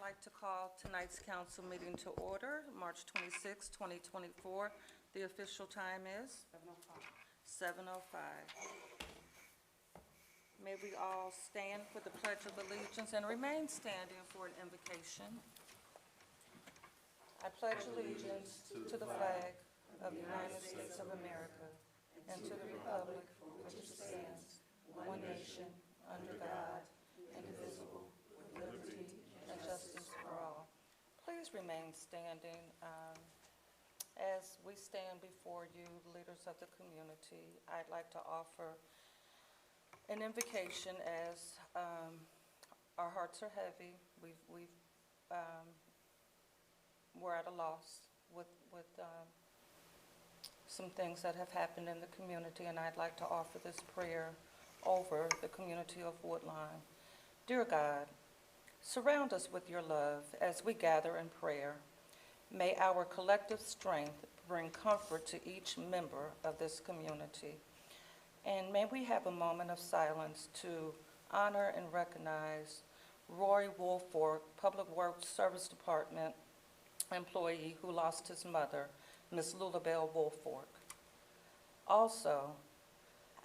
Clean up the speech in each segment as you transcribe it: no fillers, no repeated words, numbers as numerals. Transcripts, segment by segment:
like to call tonight's council meeting to order, March 26, 2024. The official time is 7:05. May we all stand for the Pledge of Allegiance and remain standing for an invocation. I pledge allegiance to the flag of the United States of America and to the republic for which it stands, one nation, under God, indivisible, with liberty and justice for all. Please remain standing as we stand before you, leaders of the community. I'd like to offer an invocation as our hearts are heavy. We're at a loss with some things that have happened in the community, and I'd like to offer this prayer over the community of Woodlawn. Dear God, surround us with your love as we gather in prayer. May our collective strength bring comfort to each member of this community. And may we have a moment of silence to honor and recognize Roy Woolfork, Public Works Service Department employee who lost his mother, Ms. Lulabelle Woolfork. Also,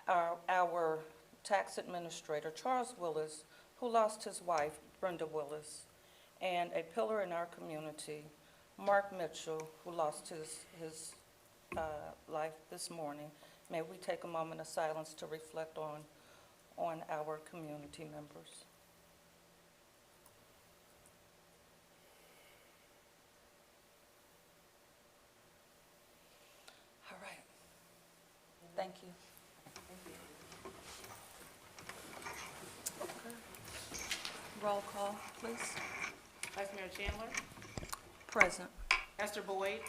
our tax administrator, Charles Willis, who lost his wife, Brenda Willis, and a pillar in our community, Mark Mitchell, who lost his life this morning. May we take a moment of silence to reflect on our community members. All right. Thank you. Okay. Roll call, please. Vice Mayor Chandler. Present. Esther Boyd.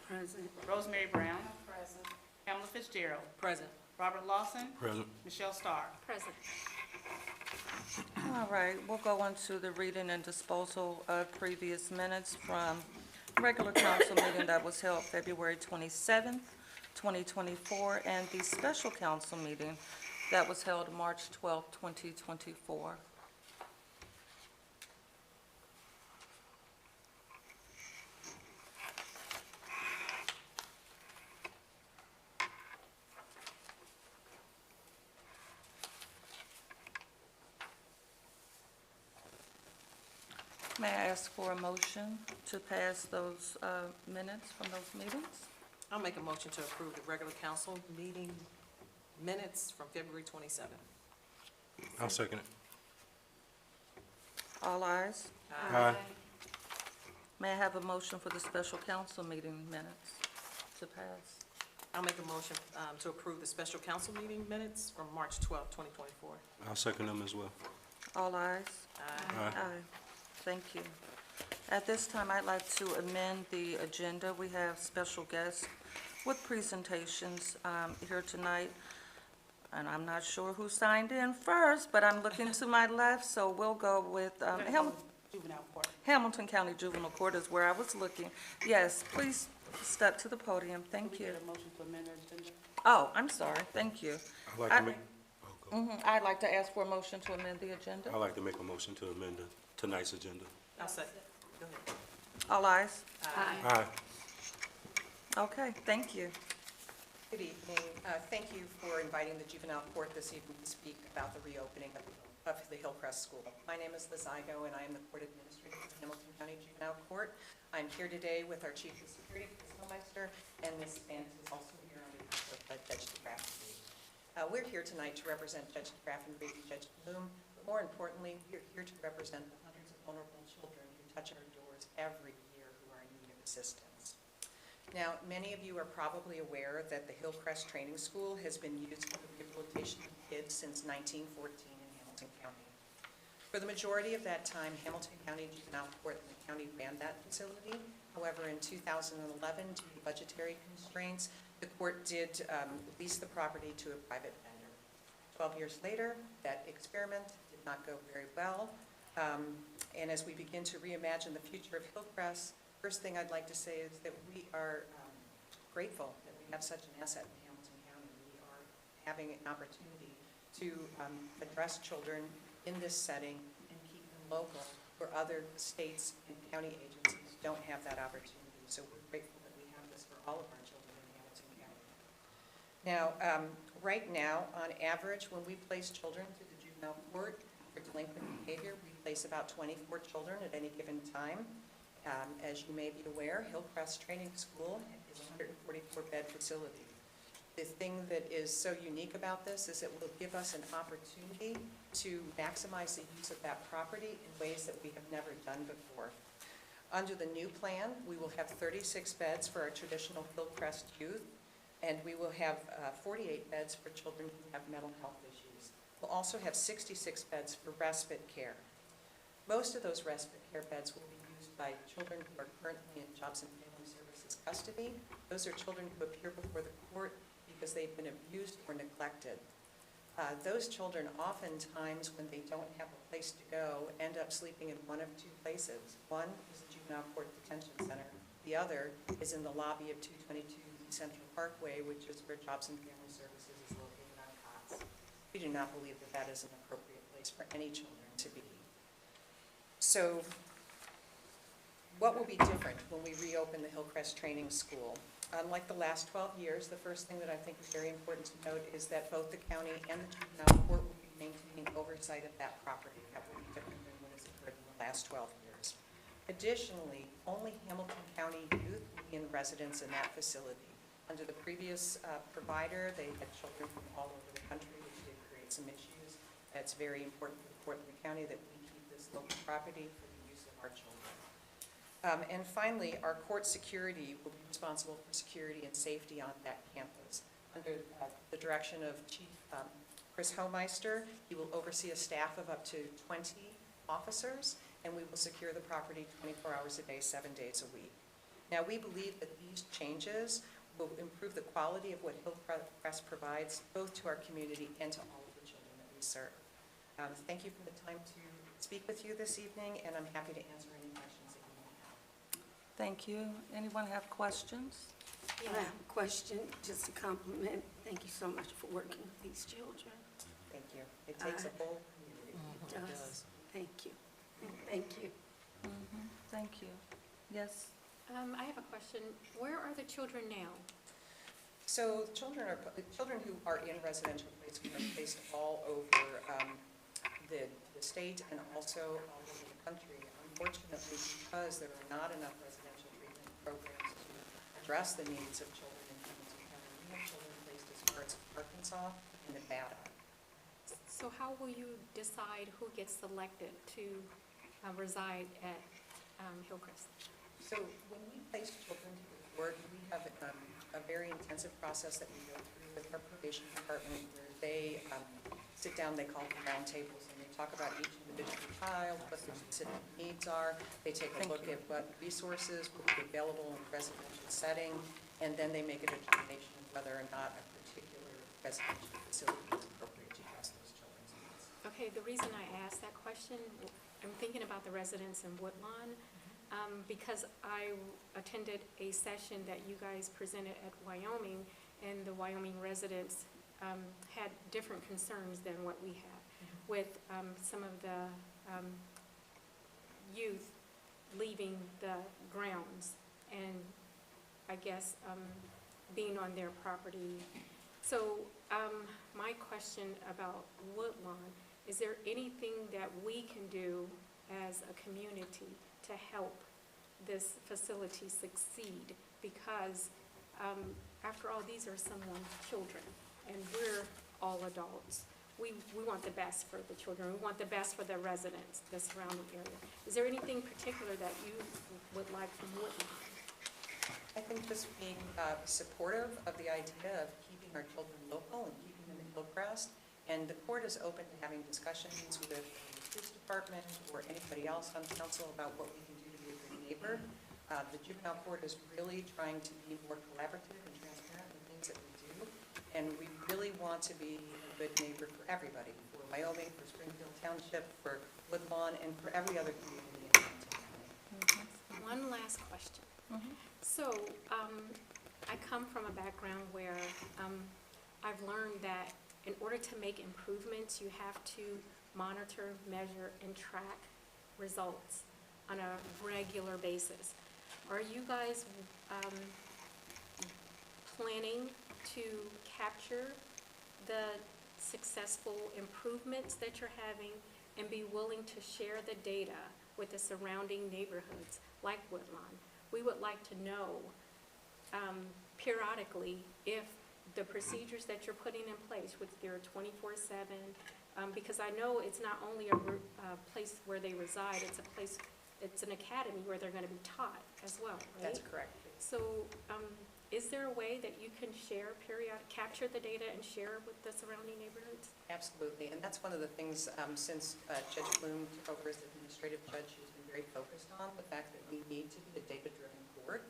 Present. Rosemary Brown. Present. Pamela Fitzgerald. Present. Robert Lawson. Present. Michelle Starr. Present. All right, we'll go on to the reading and disposal of previous minutes from regular council meeting that was held February 27th, 2024, and the special council meeting that was held March 12th, 2024. May I ask for a motion to pass those minutes from those meetings? I'll make a motion to approve the regular council meeting minutes from February 27th. I'll second it. All ayes. Aye. May I have a motion for the special council meeting minutes to pass? I'll make a motion to approve the special council meeting minutes from March 12th, 2024. I'll second them as well. All ayes. Aye. Aye. Thank you. At this time, I'd like to amend the agenda. We have special guests with presentations here tonight, and I'm not sure who signed in first, but I'm looking to my left, so we'll go with Juvenile Court. Hamilton County Juvenile Court is where I was looking. Yes, please step to the podium. Thank We you. get a motion to amend our agenda. Oh, I'm sorry. Thank you. I'd like to make, I'd like to ask for a motion to amend the agenda. I'd like to make a motion to amend tonight's agenda. I'll second. Go ahead. All ayes. Aye. Okay, thank you. Good evening. Thank you for inviting the Juvenile Court this evening to speak about the reopening of the Hillcrest School. My name is Liz Igo, and I am the Court Administrator for the Hamilton County Juvenile Court. I'm here today with our Chief of Security, Chris Hillmeister, and Ms. Spence is also here on behalf of Judge DeGraff. We're here tonight to represent Judge DeGraff and Judge Bloom, but more importantly, we're here to represent the hundreds of vulnerable children who touch our doors every year who are in need of assistance. Now, many of you are probably aware that the Hillcrest Training School has been used for the rehabilitation of kids since 1914 in Hamilton County. For the majority of that time, Hamilton County Juvenile Court and the county ran that facility. However, in 2011, due to budgetary constraints, the court did lease the property to a private vendor. 12 years later, that experiment did not go very well. And as we begin to reimagine the future of Hillcrest, first thing I'd like to say is that we are grateful that we have such an asset in Hamilton County. We are having an opportunity to address children in this setting and keep them local where other states and county agencies don't have that opportunity. So we're grateful that we have this for all of our children in Hamilton County. Now, right now, on average, when we place children through the juvenile court for delinquent behavior, we place about 24 children at any given time. As you may be aware, Hillcrest Training School is a 144-bed facility. The thing that is so unique about this is it will give us an opportunity to maximize the use of that property in ways that we have never done before. Under the new plan, we will have 36 beds for our traditional Hillcrest youth, and we will have 48 beds for children who have mental health issues. We'll also have 66 beds for respite care. Most of those respite care beds will be used by children who are currently in Jobs and Family Services custody. Those are children who appear before the court because they've been abused or neglected. Those children oftentimes, when they don't have a place to go, end up sleeping in one of two places. One is the Juvenile Court Detention Center. The other is in the lobby of 222 Central Parkway, which is where Jobs and Family Services is located on cots. We do not believe that that is an appropriate place for any children to be. So what will be different when we reopen the Hillcrest Training School? Unlike the last 12 years, the first thing that I think is very important to note is that both the county and the juvenile court will be maintaining oversight of that property. That will be different than what has occurred in the last 12 years. Additionally, only Hamilton County youth will be in residence in that facility. Under the previous provider, they had children from all over the country, which did create some issues. It's very important for the Portland County that we keep this local property for the use of our children. And finally, our court security will be responsible for security and safety on that campus. Under the direction of Chief Chris Homeister, he will oversee a staff of up to 20 officers, and we will secure the property 24 hours a day, 7 days a week. Now, we believe that these changes will improve the quality of what Hillcrest provides, both to our community and to all of the children that we serve. Thank you for the time to speak with you this evening, and I'm happy to answer any questions that you may have. Thank you. Anyone have questions? I have a question, just a compliment. Thank you so much for working with these children. Thank you. It takes a whole community. It does. Thank you. Thank you. Thank you. Yes? I have a question. Where are the children now? So children who are in residential placement are placed all over the state and also all over the country. Unfortunately, because there are not enough residential treatment programs to address the needs of children in Hamilton County, we have children placed as far as Arkansas and Nevada. So how will you decide who gets selected to reside at Hillcrest? So when we place children to the court, we have a very intensive process that we go through with our probation department where they sit down, they call them round tables, and they talk about each individual child, what their specific needs are. They take a look at what resources will be available in a residential setting, and then they make a determination of whether or not a particular residential facility is appropriate to address those children's needs. Okay, the reason I asked that question, I'm thinking about the residents in Woodlawn, because I attended a session that you guys presented at Wyoming, and the Wyoming residents had different concerns than what we have with some of the youth leaving the grounds and I guess being on their property. So my question about Woodlawn, is there anything that we can do as a community to help this facility succeed? Because after all, these are someone's children, and we're all adults. We want the best for the children. We want the best for the residents, the surrounding area. Is there anything particular that you would like from Woodlawn? I think just being supportive of the idea of keeping our children local and keeping them in Hillcrest. And the court is open to having discussions with the police department or anybody else on council about what we can do to be a good neighbor. The juvenile court is really trying to be more collaborative and transparent in the things that we do. And we really want to be a good neighbor for everybody, for Wyoming, for Springfield Township, for Woodlawn, and for every other community in Hamilton County. One last question. So I come from a background where I've learned that in order to make improvements, you have to monitor, measure, and track results on a regular basis. Are you guys planning to capture the successful improvements that you're having and be willing to share the data with the surrounding neighborhoods like Woodlawn? We would like to know periodically if the procedures that you're putting in place with your 24/7, because I know it's not only a place where they reside, it's an academy where they're going to be taught as well, right? That's correct. So is there a way that you can share capture the data and share with the surrounding neighborhoods? Absolutely, and that's one of the things, since Judge Bloom took over as administrative judge, she's been very focused on the fact that we need to be a data-driven court.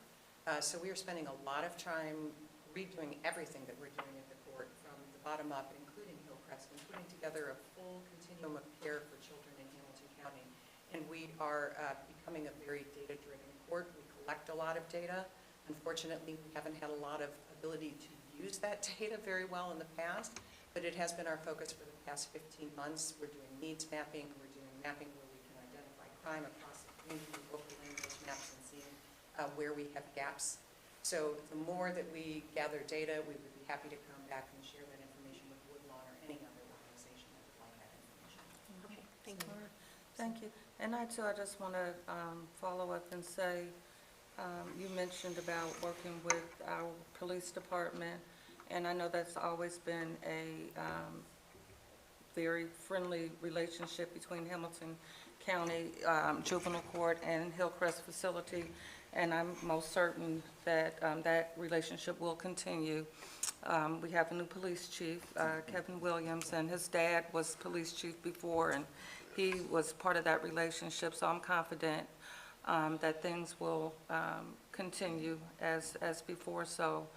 So we are spending a lot of time redoing everything that we're doing at the court from the bottom up, including Hillcrest, and putting together a full continuum of care for children in Hamilton County. And we are becoming a very data-driven court. We collect a lot of data. Unfortunately, we haven't had a lot of ability to use that data very well in the past, but it has been our focus for the past 15 months. We're doing needs mapping. We're doing mapping where we can identify crime across the community, overlaying those maps and seeing where we have gaps. So the more that we gather data, we would be happy to come back and share that information with Woodlawn or any other organization that would like that information. Okay, thank you. Thank you. And I just want to follow up and say, you mentioned about working with our police department, and I know that's always been a very friendly relationship between Hamilton County Juvenile Court and Hillcrest Facility, and I'm most certain that that relationship will continue. We have a new police chief, Kevin Williams, and his dad was police chief before, and he was part of that relationship, so I'm confident that things will continue as before. So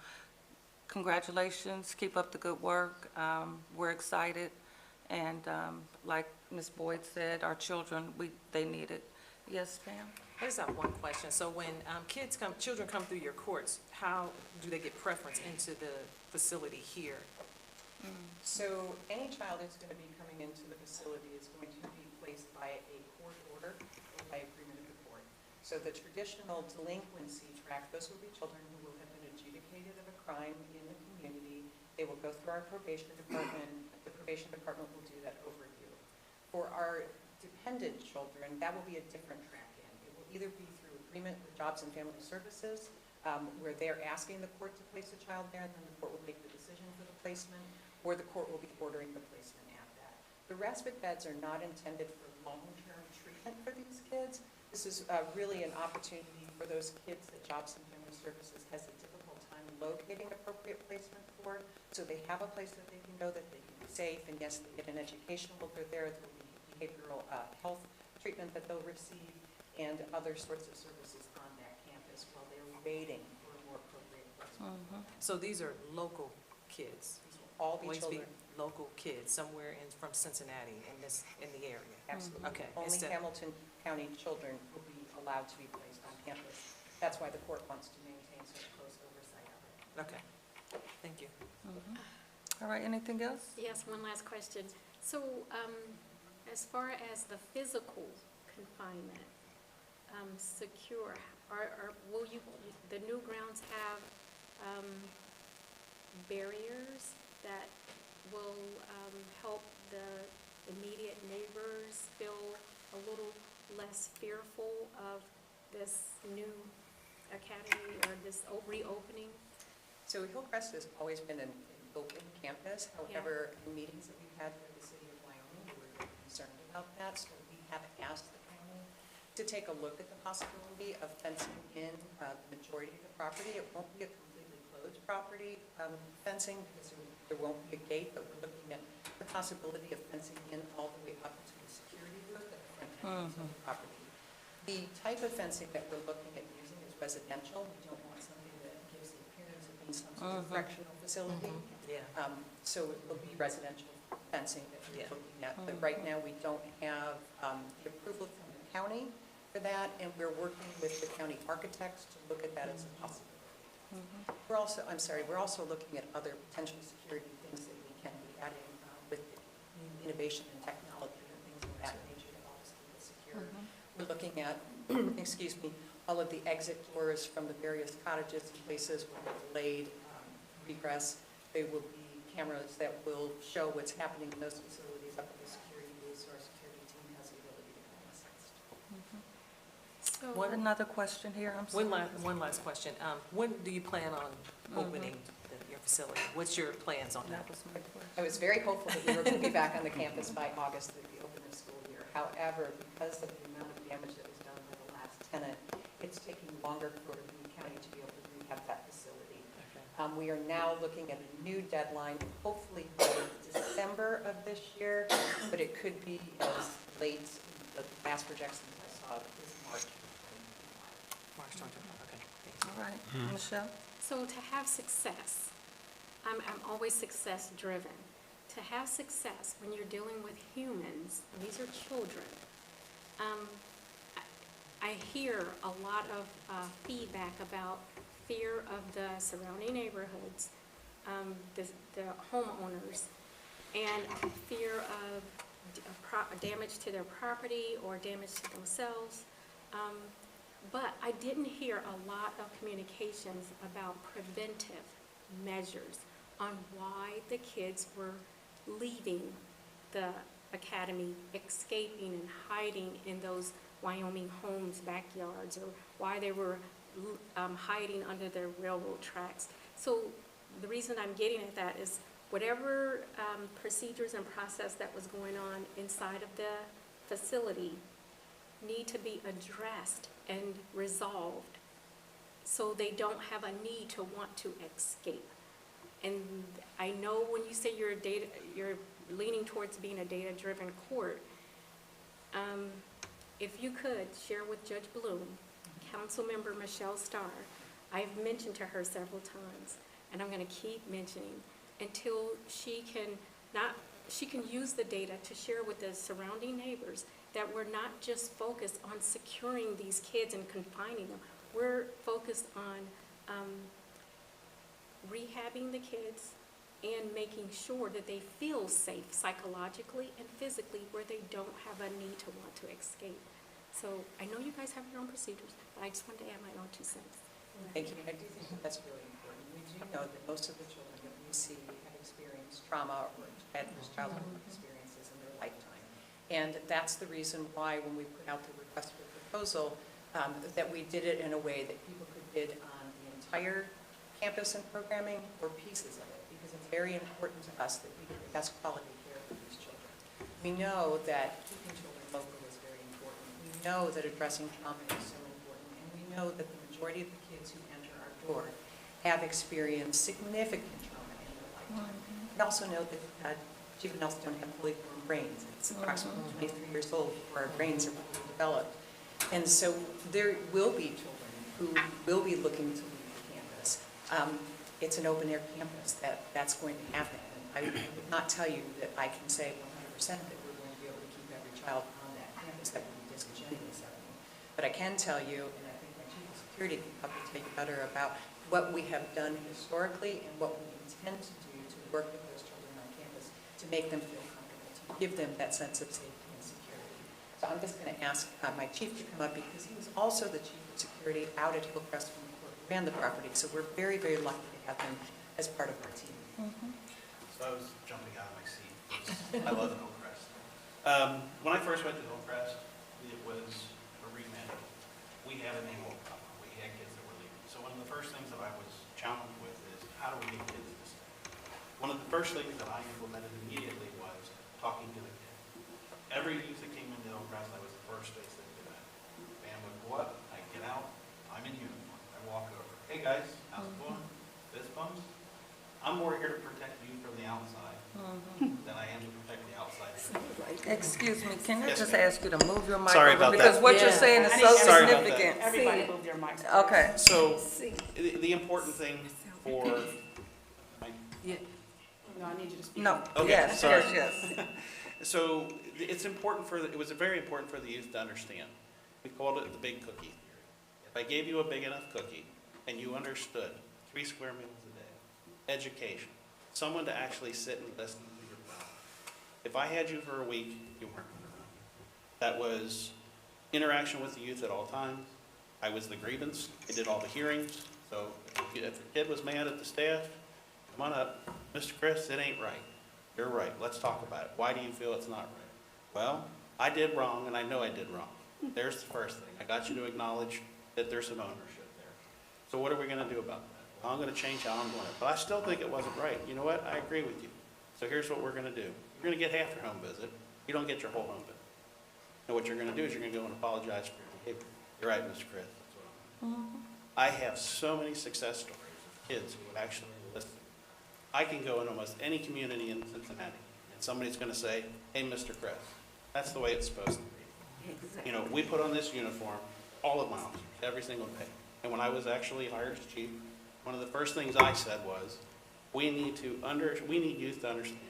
congratulations, keep up the good work. We're excited, and like Ms. Boyd said, our children, they need it. Yes, Pam? I just have one question. So when children come through your courts, how do they get preference into the facility here? So any child that's going to be coming into the facility is going to be placed by a court order or by agreement of the court. So the traditional delinquency track, those will be children who will have been adjudicated of a crime in the community. They will go through our probation department. The probation department will do that overview. For our dependent children, that will be a different track in. It will either be through agreement with Jobs and Family Services, where they're asking the court to place a child there, and then the court will make the decision for the placement, or the court will be ordering the placement at that. The respite beds are not intended for long-term treatment for these kids. This is really an opportunity for those kids that Jobs and Family Services has a difficult time locating appropriate placement for, so they have a place that they can go, that they can be safe, and yes, they get an education while they're there. There will be behavioral health treatment that they'll receive, and other sorts of services on that campus while they're waiting for a more appropriate placement. So these are local kids? These will all be Always children. local kids, somewhere from Cincinnati in the area? Absolutely. Okay. Only Hamilton County children will be allowed to be placed on campus. That's why the court wants to maintain such close oversight of it. Okay, thank you. All right, anything else? Yes, one last question. So as far as the physical confinement, secure, will the new grounds have barriers that will help the immediate neighbors feel a little less fearful of this new academy or this reopening? So Hillcrest has always been an open campus. However, in meetings that we've had with the city of Wyoming, we were very concerned about that. So we have asked the county to take a look at the possibility of fencing in the majority of the property. It won't be a completely closed property fencing because there won't be a gate, but we're looking at the possibility of fencing in all the way up to the security booth at the front entrance of the property. The type of fencing that we're looking at using is residential. We don't want something that gives the appearance of being some sort of correctional facility. Yeah. So it will be residential fencing that we're looking at. But right now, we don't have the approval from the county for that, and we're working with the county architects to look at that as a possibility. We're also looking at other potential security things that we can be adding with innovation and technology and things of that nature to help us keep it secure. excuse me, all of the exit doors from the various cottages and places where we've delayed regress. There will be cameras that will show what's happening in those facilities up at the security booth, so our security team has the ability to come assist. So, One- Another question here, I'm sorry. One last question. When do you plan on opening your facility? What's your plans on that? That was my question. I was very hopeful that we were going to be back on the campus by August, that we open the school year. However, because of the amount of damage that was done by the last tenant, it's taking longer for the county to be able to rehab that facility. We are now looking at a new deadline, hopefully by December of this year, but it could be as late, the last projections I saw is March. March 25th, okay. Thanks. All right, Michelle? so to have success, I'm always success-driven. To have success when you're dealing with humans, and these are children, I hear a lot of feedback about fear of the surrounding neighborhoods, the homeowners, and fear of damage to their property or damage to themselves. But I didn't hear a lot of communications about preventive measures on why the kids were leaving the academy, escaping and hiding in those Wyoming homes' backyards, or why they were hiding under their railroad tracks. So the reason I'm getting at that is whatever procedures and process that was going on inside of the facility need to be addressed and resolved so they don't have a need to want to escape. And I know when you say you're leaning towards being a data-driven court, if you could share with Judge Bloom, Councilmember Michelle Starr, I've mentioned to her several times, and I'm going to keep mentioning until she can use the data to share with the surrounding neighbors that we're not just focused on securing these kids and confining them. We're focused on rehabbing the kids and making sure that they feel safe psychologically and physically, where they don't have a need to want to escape. So I know you guys have your own procedures, but I just wanted to add my own 2 cents. Thank you. I do think that that's really important. We do know that most of the children that we see have experienced trauma or adverse childhood experiences in their lifetime. And that's the reason why when we put out the request for proposal, that we did it in a way that people could bid on the entire campus and programming or pieces of it, because it's very important to us that we get the best quality care for these children. We know that keeping children local is very important. We know that addressing trauma is so important, and we know that the majority of the kids who enter our door have experienced significant trauma in their lifetime. We also know that juveniles don't have fully formed brains. It's approximately 23 years old before our brains are fully developed. And so there will be children who will be looking to leave the campus. It's an open-air campus that's going to happen. I would not tell you that I can say 100% that we're going to be able to keep every child on that campus. That would be disingenuous of me. But I can tell you, and I think my chief of security can probably tell you better about what we have done historically and what we intend to do to work with those children on campus to make them feel comfortable, to give them that sense of safety and security. So I'm just going to ask my chief to come up, because he was also the chief of security out at Hillcrest when the court ran the property. So we're very, very lucky to have him as part of our team. So I was jumping out of my seat. I love Hillcrest. When I first went to Hillcrest, it was a remand. We had an annual problem. We had kids that were leaving. So one of the first things that I was challenged with is, how do we get kids to stay? One of the first things that I implemented immediately was talking to the kid. Every youth that came into Hillcrest, I was the first face they did that. Bam would go up, I get out, I'm in uniform. I walk over. Hey guys, how's it going? Fist bumps? I'm more here to protect you from the outside than I am to protect the outside. Excuse me, can I Yes, just ma'am. ask you to move your mic Sorry over? about Because that. what you're Yeah. saying is I so think Sorry about that. significant. Everybody See? move their mics. Okay. So the important thing for my Yeah. No, I need you to speak. No, Okay, yes, sorry. yes, yes. So it's important it was very important for the youth to understand. We called it the big cookie theory. If I gave you a big enough cookie and you understood 3 square meals a day, education, someone to actually sit and listen to your problem. If I had you for a week, you weren't. That was interaction with the youth at all times. I was the grievance. I did all the hearings. So if the kid was mad at the staff, come on up. Mr. Chris, it ain't right. You're right. Let's talk about it. Why do you feel it's not right? Well, I did wrong, and I know I did wrong. There's the first thing. I got you to acknowledge that there's some ownership there. So what are we going to do about that? Well, I'm going to change how I'm doing it. But I still think it wasn't right. You know what? I agree with you. So here's what we're going to do. You're going to get half your home visit. You don't get your whole home visit. And what you're going to do is you're going to go and apologize for your behavior. You're right, Mr. Chris. That's what I'm doing. I have so many success stories of kids who would actually listen. I can go in almost any community in Cincinnati, and somebody's going to say, hey, Mr. Chris, that's the way it's supposed to be. Exactly. You know, we put on this uniform, all of my officers, every single day. And when I was actually hired as chief, one of the first things I said was, we need youth to understand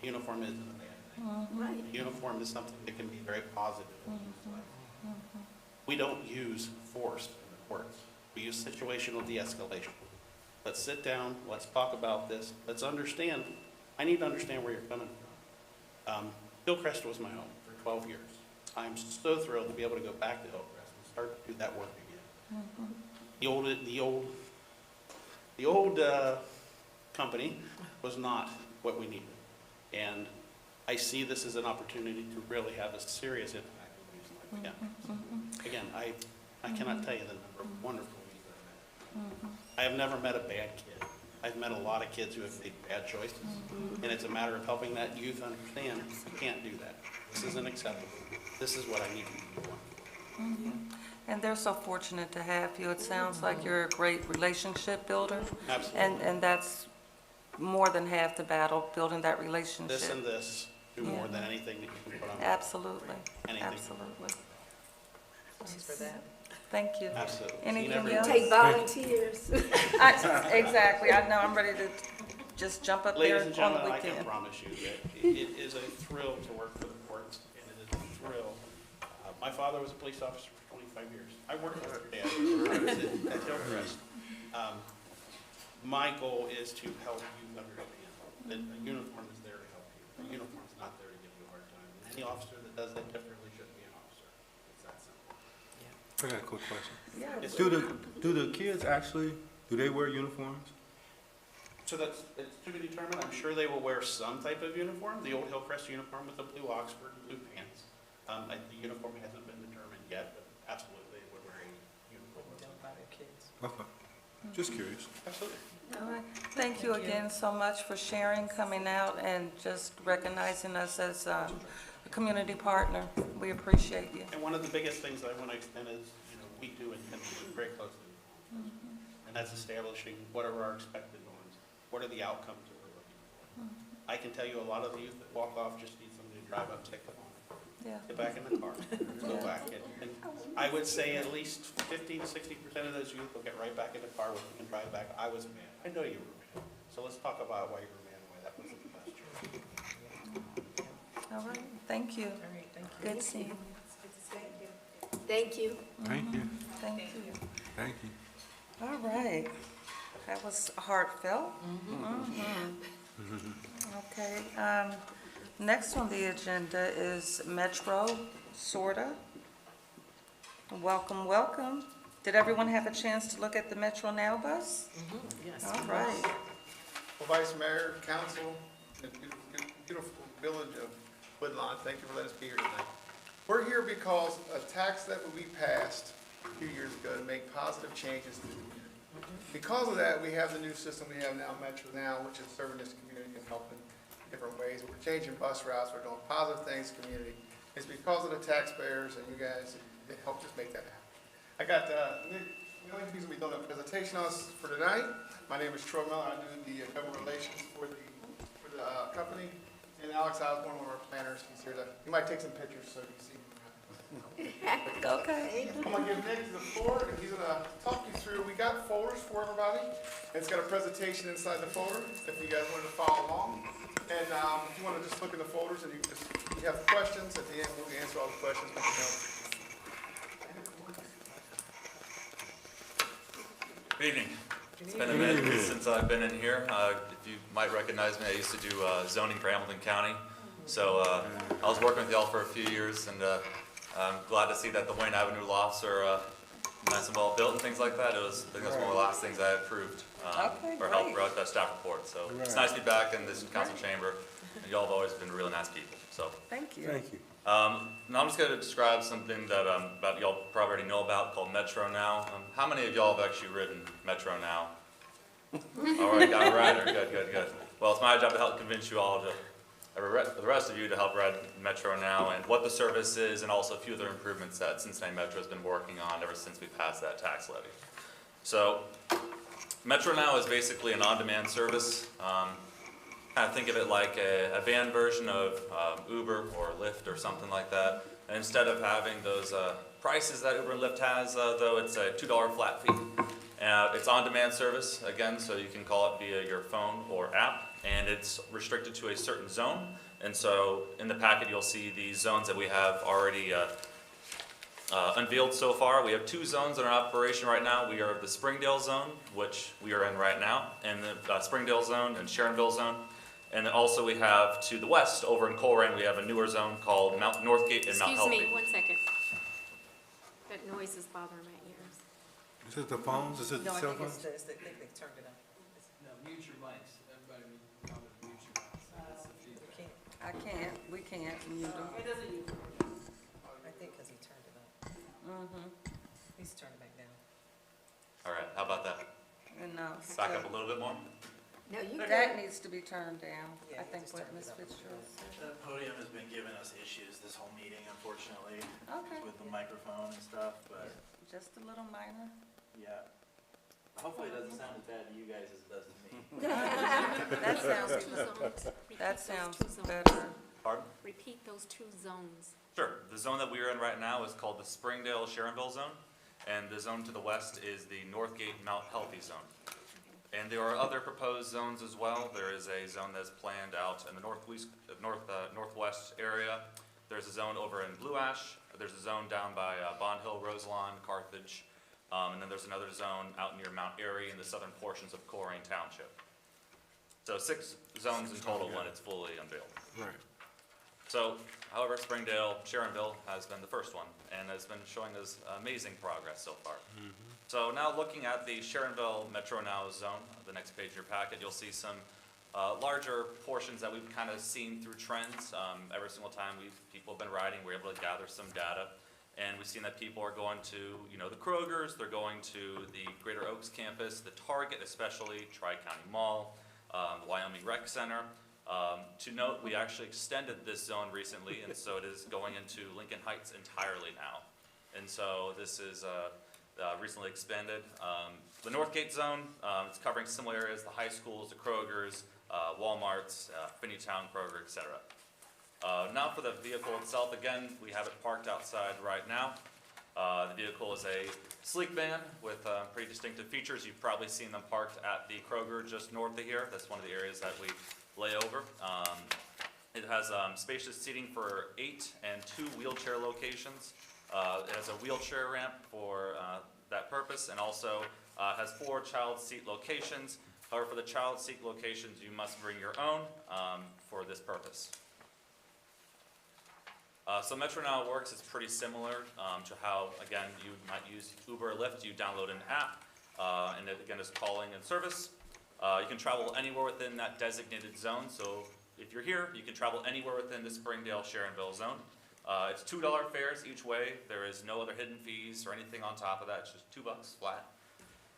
uniform isn't a bad thing. Right. Uniform is something that can be very positive in youth's life. We don't use force in the courts. We use situational de-escalation. Let's sit down, let's talk about this, let's understand. I need to understand where you're coming from. Hillcrest was my home for 12 years. I'm so thrilled to be able to go back to Hillcrest and start to do that work again. The old company was not what we needed. And I see this as an opportunity to really have a serious impact on youth life again. Again, I cannot tell you the number of wonderful youth I've met. I have never met a bad kid. I've met a lot of kids who have made bad choices. And it's a matter of helping that youth understand, you can't do that. This isn't acceptable. This is what I need you to do. And they're so fortunate to have you. It sounds like you're a great relationship builder. Absolutely. And that's more than half the battle, building that relationship. This and this do more than anything that you can put on. Absolutely, Anything. absolutely. Thanks for that. Thank you. Absolutely. Anything Never- else? Take volunteers. Exactly, I know, I'm ready to just jump up there Ladies and on the gentlemen, I can weekend. promise you that it is a thrill to work for the courts, and it is a thrill. My father was a police officer for 25 years. I worked with your dad at Hillcrest. My goal is to help you understand that a uniform is there to help you. A uniform is not there to give you a hard time. And any officer that does that differently shouldn't be an officer. It's that simple. I got a quick question. Yeah. Do the kids actually, do they wear uniforms? So it's to be determined. I'm sure they will wear some type of uniform, the old Hillcrest uniform with the blue Oxford and blue pants. The uniform hasn't been determined yet, but absolutely they would wear a uniform. Okay, just curious. Absolutely. All right. Thank you again so much for sharing, coming out, and just recognizing us as a community partner. We appreciate you. And one of the biggest things that I want to extend is, we do intend to work very closely with law enforcement. And that's establishing what are our expected norms, what are the outcomes that we're looking for. I can tell you a lot of the youth that walk off just need somebody to drive up, take them on. Yeah. Get back in the car, go back. And I would say at least 50 to 60% of those youth will get right back in the car with me and drive back. I was mad. I know you were mad. So let's talk about why you were mad and why that wasn't the best choice. All right, thank you. Good seeing you. Thank you. Thank you, Thank you. thank you. All right, that was heartfelt. Okay, next on the agenda is Metro, sorta. Welcome, welcome. Did everyone have a chance to look at the Metro Now bus? Yes. All right. Well, Vice Mayor, Council, the beautiful village of Woodlawn, thank you for letting us be here tonight. We're here because a tax that we passed a few years ago to make positive changes to the community. Because of that, we have the new system we have now, Metro Now, which is serving this community and helping in different ways. We're changing bus routes, we're doing positive things in the community. It's because of the taxpayers and you guys that helped us make that happen. I got Nick, the only piece we done a presentation on us for tonight. My name is Troy Miller. I do the government relations for the company. And Alex Osborne, one of our planners, he's here he might take some pictures so you can see. Okay. I'm gonna give Nick the floor and he's gonna talk you through, we got folders for everybody. It's got a presentation inside the folder if you guys wanted to follow along. And if you wanna just look in the folders and you have questions, at the end we'll answer all the questions we can help. Good evening. It's been a minute since I've been in here. If you might recognize me, I used to do zoning for Hamilton County. So I was working with y'all for a few years, and I'm glad to see that the Wayne Avenue lofts are nice and well built and things like that. I think that's one of the last things I approved Okay, or helped great. wrote that staff report. So it's nice to be back in this council chamber, and y'all have always been really nice people. So Thank you. Thank you. now I'm just going to describe something that about y'all probably already know about called Metro Now. How many of y'all have actually ridden Metro Now? All right, got it right. Good. Well, it's my job to help convince you all to, the rest of you, to help ride Metro Now and what the service is, and also a few other improvements that Cincinnati Metro has been working on ever since we passed that tax levy. So, Metro Now is basically an on-demand service. Kind of think of it like a van version of Uber or Lyft or something like that. And instead of having those prices that Uber and Lyft has, though, it's a $2 flat fee. It's on-demand service, again, so you can call it via your phone or app, and it's restricted to a certain zone. And so in the packet, you'll see the zones that we have already unveiled so far. We have 2 zones in our operation right now. We are the Springdale zone, which we are in right now, and the Springdale zone and Sharonville zone. And then also we have to the west, over in Colerain, we have a newer zone called Mount Northgate and Mount Healthy. Excuse me, 1 second. That noise is bothering my ears. Is it the phones? Is it the No, I cell think phones? it's the, I think they turned it up. No, mute your mics. Everybody mute your mics. That's the feedback. I can't, we can't mute them. I think because he turned it up. He's turned it back down. All right, how about that? And no, Back up a little bit more? No, you that can. needs to be turned down. Yeah, I you think just what turned Ms. it up. Fitzgerald said. The podium has been giving us issues this whole meeting, unfortunately, Okay, with the microphone and stuff, but just a little minor. yeah. Hopefully it doesn't sound as bad to you guys as it does to me. That sounds, Two zones. Repeat that those sounds 2 zones. better. Pardon? Repeat those 2 zones. Sure. The zone that we are in right now is called the Springdale-Sharonville zone, and the zone to the west is the Northgate-Mount Healthy zone. And there are other proposed zones as well. There is a zone that's planned out in the northwest area. There's a zone over in Blue Ash. There's a zone down by Bond Hill, Roselawn, Carthage. And then there's another zone out near Mount Airy in the southern portions of Colerain Township. So 6 zones in total when it's fully unveiled. Right. So, however, Springdale, Sharonville has been the first one and has been showing us amazing progress so far. So now looking at the Sharonville Metro Now zone, the next page of your packet, you'll see some larger portions that we've kind of seen through trends. Every single time people have been riding, we're able to gather some data. And we've seen that people are going to, the Kroger's, they're going to the Greater Oaks campus, the Target especially, Tri-County Mall, the Wyoming Rec Center. To note, we actually extended this zone recently, and so it is going into Lincoln Heights entirely now. And so this is recently expanded. The Northgate zone, it's covering similar areas, the high schools, the Kroger's, Walmart's, Finneytown, Kroger, etc. Now for the vehicle itself, again, we have it parked outside right now. The vehicle is a sleek van with pretty distinctive features. You've probably seen them parked at the Kroger just north of here. That's one of the areas that we lay over. It has spacious seating for 8 and 2 wheelchair locations. It has a wheelchair ramp for that purpose, and also has 4 child seat locations. However, for the child seat locations, you must bring your own for this purpose. So Metro Now works, it's pretty similar to how, again, you might use Uber or Lyft. You download an app, and it, again, is calling and service. You can travel anywhere within that designated zone. So if you're here, you can travel anywhere within the Springdale-Sharonville zone. It's $2 fares each way. There is no other hidden fees or anything on top of that. It's just $2 flat.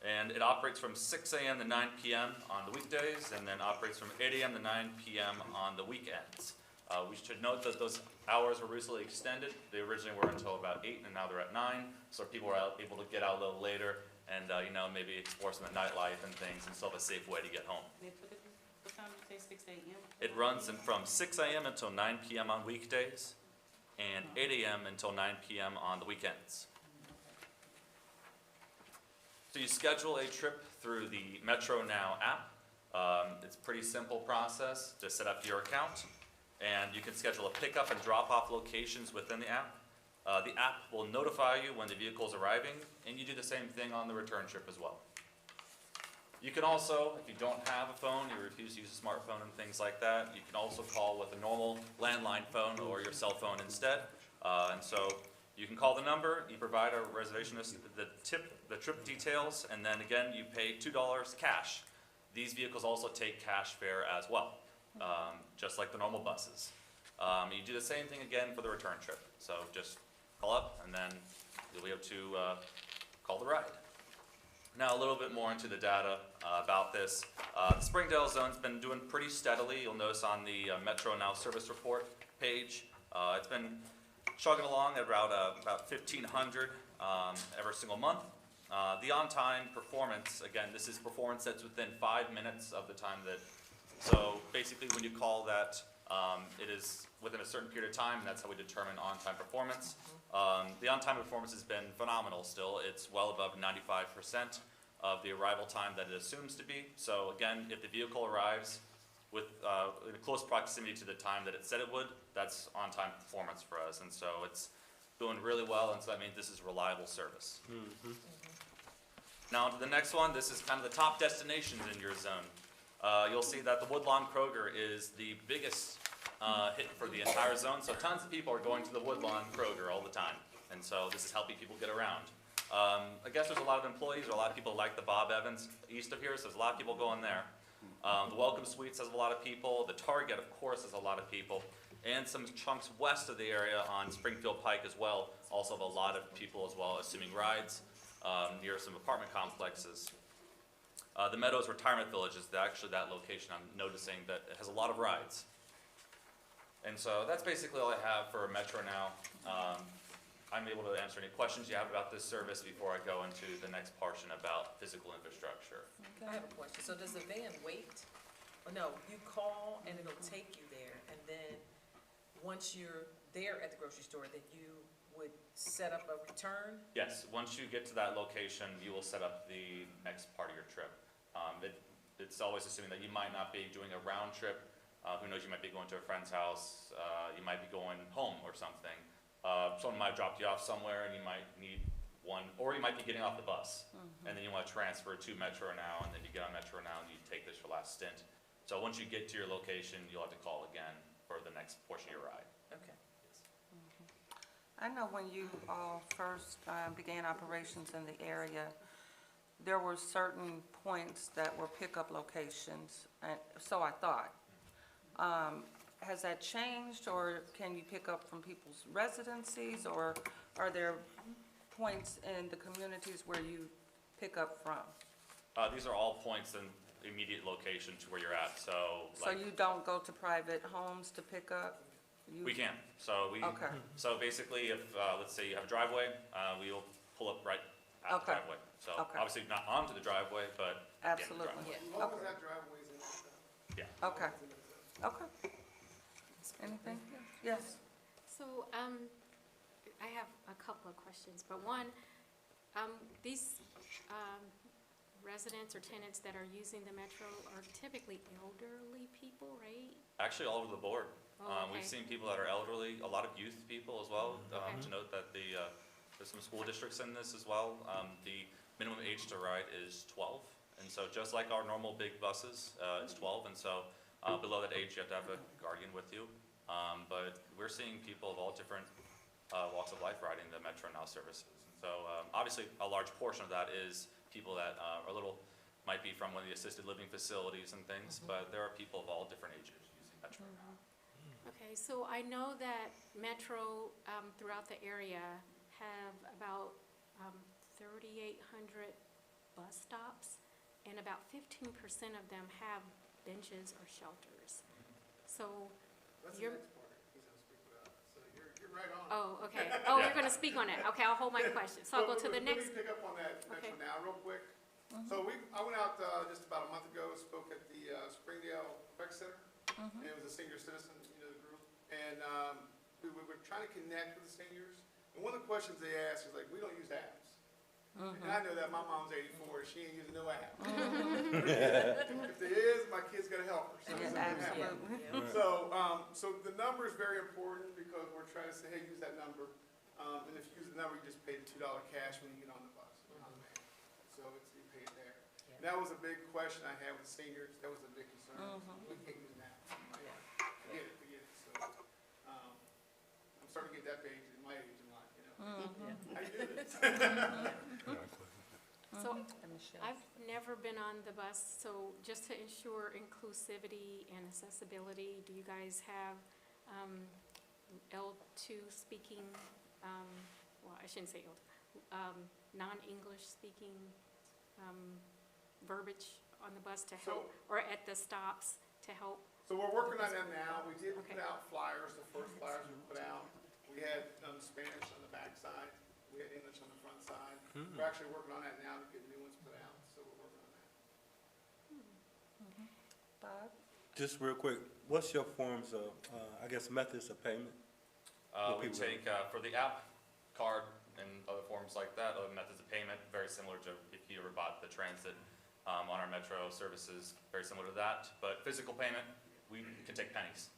And it operates from 6 a.m. to 9 p.m. on the weekdays, and then operates from 8 a.m. to 9 p.m. on the weekends. We should note that those hours were recently extended. They originally were until about 8, and now they're at 9. So people are able to get out a little later and, maybe explore some of the nightlife and things and still have a safe way to get home. What time did you say, 6 a.m.? It runs from 6 a.m. until 9 p.m. on weekdays and 8 a.m. until 9 p.m. on the weekends. So you schedule a trip through the Metro Now app. It's a pretty simple process to set up your account, and you can schedule a pickup and drop-off locations within the app. The app will notify you when the vehicle is arriving, and you do the same thing on the return trip as well. You can also, if you don't have a phone, you refuse to use a smartphone and things like that, you can also call with a normal landline phone or your cell phone instead. And so You can call the number, you provide a reservationist the trip details, and then again, you pay $2 cash. These vehicles also take cash fare as well, just like the normal buses. You do the same thing again for the return trip. So just call up, and then you'll be able to call the ride. Now, a little bit more into the data about this. The Springdale zone's been doing pretty steadily. You'll notice on the Metro Now service report page, it's been chugging along at about 1,500 every single month. The on-time performance, again, this is performance that's within 5 minutes of the time that, so basically when you call that, it is within a certain period of time, and that's how we determine on-time performance. The on-time performance has been phenomenal still. It's well above 95% of the arrival time that it assumes to be. So again, if the vehicle arrives with in close proximity to the time that it said it would, that's on-time performance for us. And so it's doing really well, and so that means this is reliable service. Now on to the next one. This is kind of the top destinations in your zone. You'll see that the Woodlawn Kroger is the biggest hit for the entire zone. So tons of people are going to the Woodlawn Kroger all the time. And so this is helping people get around. I guess there's a lot of employees, or a lot of people like the Bob Evans east of here, so there's a lot of people going there. The Welcome Suites has a lot of people. The Target, of course, has a lot of people. And some chunks west of the area on Springfield Pike as well also have a lot of people as well, assuming rides near some apartment complexes. The Meadows Retirement Village is actually that location. I'm noticing that it has a lot of rides. And so that's basically all I have for Metro Now. I'm able to answer any questions you have about this service before I go into the next portion about physical infrastructure. I have a question. So does the van wait? Or no, you call and it'll take you there, and then once you're there at the grocery store, that you would set up a return? Yes, once you get to that location, you will set up the next part of your trip. It's always assuming that you might not be doing a round trip. Who knows, you might be going to a friend's house, you might be going home or something. Someone might have dropped you off somewhere and you might need one, or you might be getting off the bus. And then you want to transfer to Metro Now, and then you get on Metro Now and you take this your last stint. So once you get to your location, you'll have to call again for the next portion of your ride. Okay. I know when you all first began operations in the area, there were certain points that were pickup locations, and so I thought. Has that changed, or can you pick up from people's residencies, or are there points in the communities where you pick up from? These are all points in immediate location to where you're at, so. So you don't go to private homes to pick up? We can. So Okay. So basically, if let's say you have a driveway, we'll pull up right at the Okay. driveway. So Okay. obviously not onto the driveway, but Absolutely. in the driveway. As long as that driveway's in the Yeah. Okay, okay. Anything? Yes. So, I have a couple of questions, but one, these, residents or tenants that are using the Metro are typically elderly people, right? Actually, all over the board. Oh, We've okay. seen people that are elderly, a lot of youth people as well. Okay. To note that there's some school districts in this as well. The minimum age to ride is 12. And so just like our normal big buses, it's 12. And so below that age, you have to have a guardian with you. But we're seeing people of all different walks of life riding the Metro Now services. And so obviously a large portion of that is people that are a little, might be from one of the assisted living facilities and things, but there are people of all different ages using Metro Now. Okay, so I know that Metro, throughout the area have about 3,800 bus stops, and about 15% of them have benches or shelters. So, That's the You're- next part he's gonna speak about. So you're right on. oh, okay. Oh, you're gonna speak on it. Okay, I'll hold my question. So I'll go to the next. Let me pick up on that Okay. Metro Now real quick. So I went out just about a month ago, spoke at the Springdale Rec Center. And it was a senior citizen, group. And we were trying to connect with the seniors. And one of the questions they asked is like, we don't use apps. And I know that my mom's 84, she ain't using no app. If there is, my kid's gonna help her. So Yeah, it's gonna happen. absolutely. So the number is very important because we're trying to say, hey, use that number. And if you use the number, you just pay the $2 cash when you get on the bus, on the van. So you pay it there. And that was a big question I had with seniors. That was a big concern. We can't use an app. Forget it. So I'm starting to get that page at my age a lot, I did it. So I've never been on the bus, so just to ensure inclusivity and accessibility, do you guys have L2 speaking, well, I shouldn't say L2, non-English speaking verbiage on the bus to help, or at the stops to help? So we're working on that now. We did Okay. put out flyers, the first flyers we put out. We had Spanish on the back side, we had English on the front side. We're actually working on that now to get new ones put out, so we're working on that. Bob? Just real quick, what's your forms of, I guess, methods of payment? We take, for the app, card, and other forms like that, other methods of payment, very similar to if you ever bought the transit on our metro services, very similar to that. But physical payment, we can take pennies.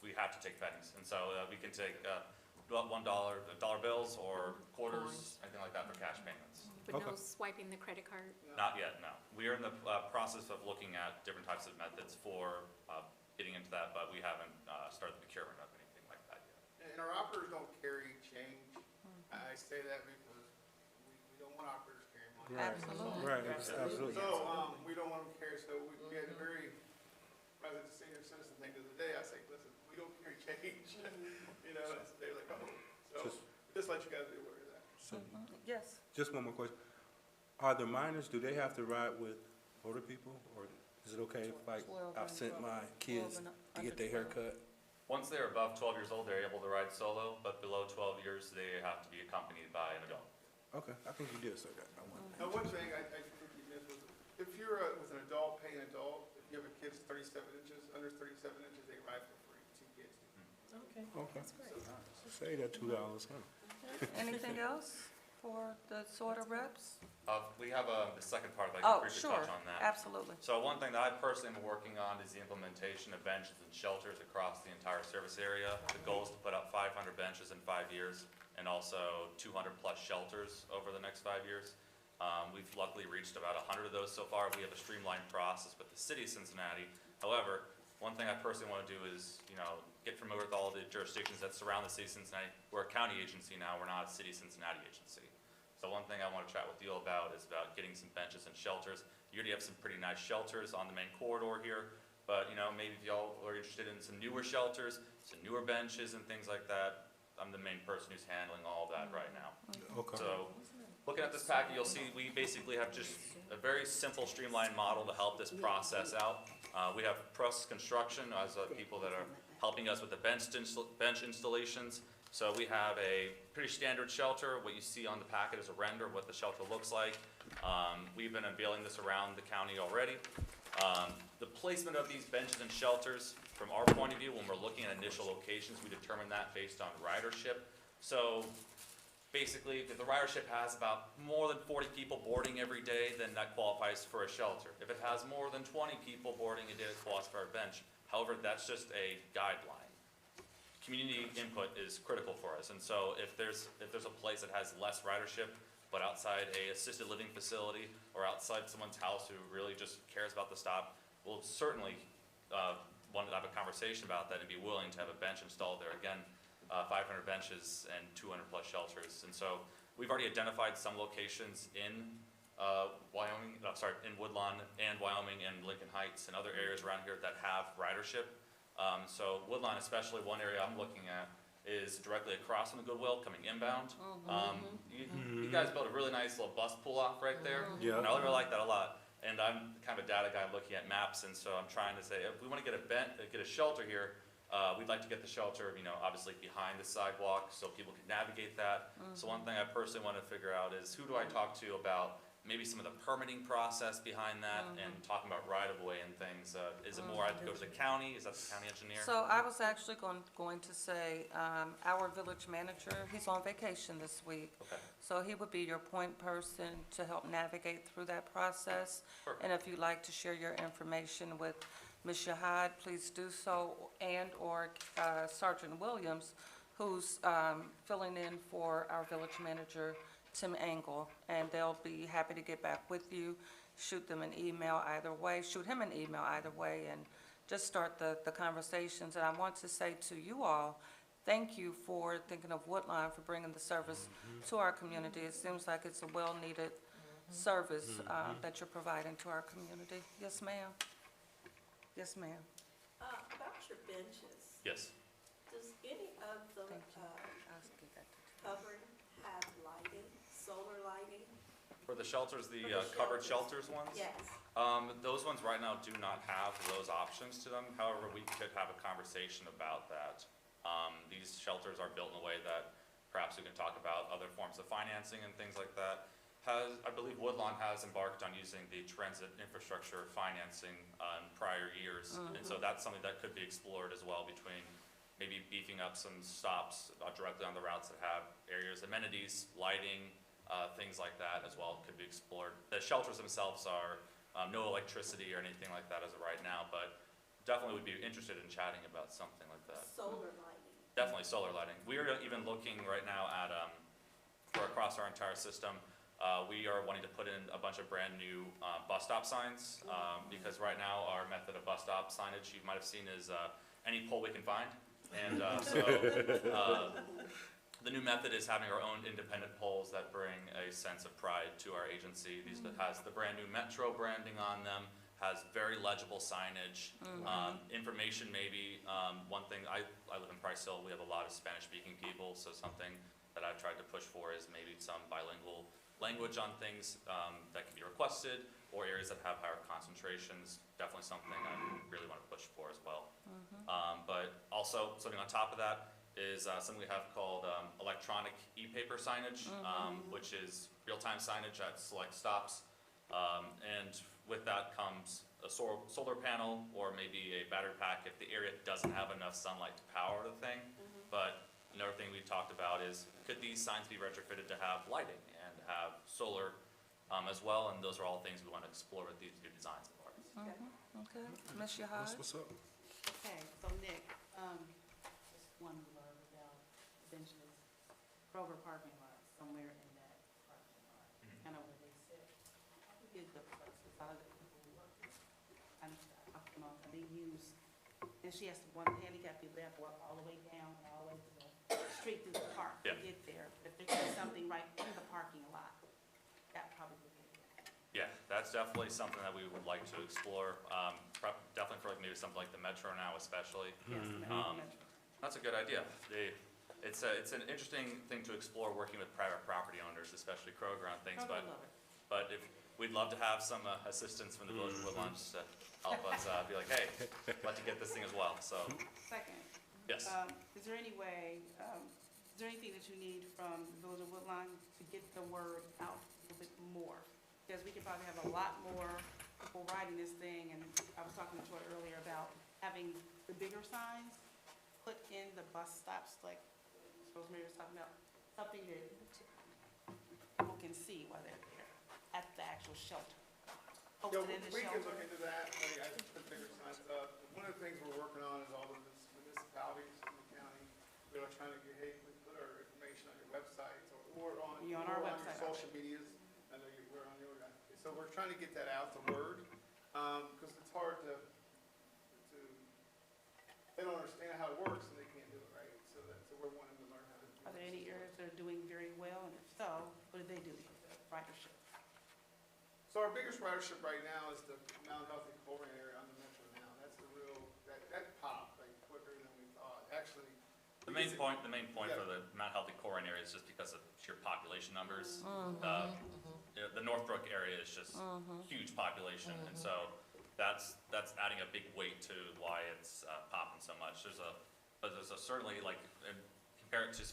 We have to take pennies. And so we can take $1 dollar bills or quarters, anything like that for cash payments. But no Okay. swiping the credit card? Not yet, no. We are in the process of looking at different types of methods for getting into that, but we haven't started the procurement of anything like that yet. And our operators don't carry change. I say that because we don't want operators carrying money. Absolutely. Right, absolutely. So, we don't want them to carry, so we had a very, rather than senior citizen thing the other day, I say, listen, we don't carry change, you know, and they're like, oh, so, just let you guys be aware of that. So, Yes. just one more question. Are the minors, do they have to ride with older people, or is it okay if, like, 12 I've and sent 12 my kids and to get their hair cut? Once they're above 12 years old, they're able to ride solo, but below 12 years, they have to be accompanied by an adult. Okay, I think you did say that. I wanted- Now, one thing I think you missed was, if you're with an adult paying an adult, if you have a kid that's 37 inches, under 37 inches, they ride for free, 2 kids. Okay, Okay, that's great. say that $2, huh? Anything else for the sorter reps? We have the second part, if I Oh, can briefly sure, touch on that. absolutely. So one thing that I personally am working on is the implementation of benches and shelters across the entire service area. The goal is to put up 500 benches in 5 years and also 200-plus shelters over the next 5 years. We've luckily reached about 100 of those so far. We have a streamlined process with the city of Cincinnati. However, one thing I personally want to do is, get familiar with all the jurisdictions that surround the city of Cincinnati. We're a county agency now, we're not a city of Cincinnati agency. So one thing I want to chat with you about is about getting some benches and shelters. You already have some pretty nice shelters on the main corridor here, but maybe if y'all are interested in some newer shelters, some newer benches and things like that, I'm the main person who's handling all of that right now. Okay. So, looking at this packet, you'll see we basically have just a very simple streamlined model to help this process out. We have Press Construction as people that are helping us with the bench installations. So we have a pretty standard shelter. What you see on the packet is a render of what the shelter looks like. We've been unveiling this around the county already. The placement of these benches and shelters, from our point of view, when we're looking at initial locations, we determine that based on ridership. So basically, if the ridership has about more than 40 people boarding every day, then that qualifies for a shelter. If it has more than 20 people boarding a day, it qualifies for a bench. However, that's just a guideline. Community input is critical for us, and so if there's a place that has less ridership, but outside a assisted living facility or outside someone's house who really just cares about the stop, we'll certainly want to have a conversation about that and be willing to have a bench installed there. Again, 500 benches and 200-plus shelters, and so we've already identified some locations in in Woodlawn and Wyoming and Lincoln Heights and other areas around here that have ridership. So Woodlawn, especially one area I'm looking at, is directly across from the Goodwill coming inbound. You guys built a really nice little bus pull-off right there. Yeah. And I really like that a lot. And I'm kind of a data guy looking at maps, and so I'm trying to say, if we want to get a shelter here, we'd like to get the shelter, obviously behind the sidewalk so people can navigate that. So one thing I personally want to figure out is who do I talk to about maybe some of the permitting process behind that and talking about right-of-way and things. Is it more I have to go to the county? Is that the county engineer? So I was actually going to say, our village manager, he's on vacation this week. Okay. So he would be your point person to help navigate through that process. Perfect. And if you'd like to share your information with Ms. Shahad, please do so, and/or Sergeant Williams, who's filling in for our village manager, Tim Engel, and they'll be happy to get back with you. Shoot them an email either way, shoot him an email either way, and just start the conversations. And I want to say to you all thank you for thinking of Woodlawn for bringing the service to our community. It seems like it's a well-needed service that you're providing to our community. Yes, ma'am. Yes, ma'am. About your benches, Yes. does any of the Thank you. I'll get that to you. covering have lighting, solar lighting? For the shelters, the For the covered shelters. shelters ones? Yes. Those ones right now do not have those options to them. However, we could have a conversation about that. These shelters are built in a way that perhaps we can talk about other forms of financing and things like that. I believe Woodlawn has embarked on using the transit infrastructure financing in prior years. And so that's something that could be explored as well, between maybe beefing up some stops directly on the routes that have areas, amenities, lighting, things like that as well could be explored. The shelters themselves are no electricity or anything like that as of right now, but definitely would be interested in chatting about something like that. Solar lighting? Definitely solar lighting. We are even looking right now at, for across our entire system, we are wanting to put in a bunch of brand new bus stop signs, because right now our method of bus stop signage, you might have seen, is any pole we can find. And the new method is having our own independent poles that bring a sense of pride to our agency. These has the brand new Metro branding on them, has very legible signage, information maybe. One thing, I live in Price Hill, we have a lot of Spanish-speaking people, so something that I've tried to push for is maybe some bilingual language on things that can be requested, or areas that have higher concentrations. Definitely something I really want to push for as well. But also, something on top of that is something we have called electronic e-paper signage, which is real-time signage at select stops. And with that comes a solar panel or maybe a battery pack if the area doesn't have enough sunlight to power the thing. But another thing we talked about is, could these signs be retrofitted to have lighting and have solar as well? And those are all things we want to explore with these new designs of ours. Okay, Ms. Yahad? What's up? Okay, so Nick, just one word about benches, Kroger parking lot, somewhere in that parking lot, kind of where they sit. How do we get the places out of the people who work there? And they use, and she has to, one handicap people, they have to walk all the way down, and all the way to the street through the park to Yeah. get there. But if they do something right in the parking lot, that probably would be good. Yeah, that's definitely something that we would like to explore. Definitely for like maybe something like the Metro now especially. Yes, That's a good idea. It's an interesting thing to explore, working with private property owners, especially Kroger, on things. Kroger love it. But we'd love to have some assistance from the Village of Woodlawn just to help us be like, hey, let's get this thing as well. So Second, yes. is there any way, is there anything that you need from the Village of Woodlawn to get the word out a little bit more? Because we could probably have a lot more people riding this thing, and I was talking to Troy earlier about having the bigger signs put in the bus stops, like Rosemary was talking about, something that people can see while they're there at the actual shelter. Yeah, Posted in the we can shelter. look into that. I just put bigger signs up. One of the things we're working on is all of the municipalities in the county. We're trying to get, hey, we put our information on your websites or on You're on or our your website social medias. I know we're on your guys. So we're trying to get that out, the word, because it's hard to, they don't understand how it works and they can't do it, right? So we're wanting to learn how to do it. Are there any areas that are doing very well, and if so, what do they do? Ridership. So our biggest ridership right now is the Mount Healthy Colerain area on the Metro now. That's the real, that popped like quicker than we thought. Actually. The main point Yeah. for the Mount Healthy core area is just because of sheer population numbers. The Northbrook area is just huge population, and so that's adding a big weight to why it's popping so much. There's a certainly, like, compare it to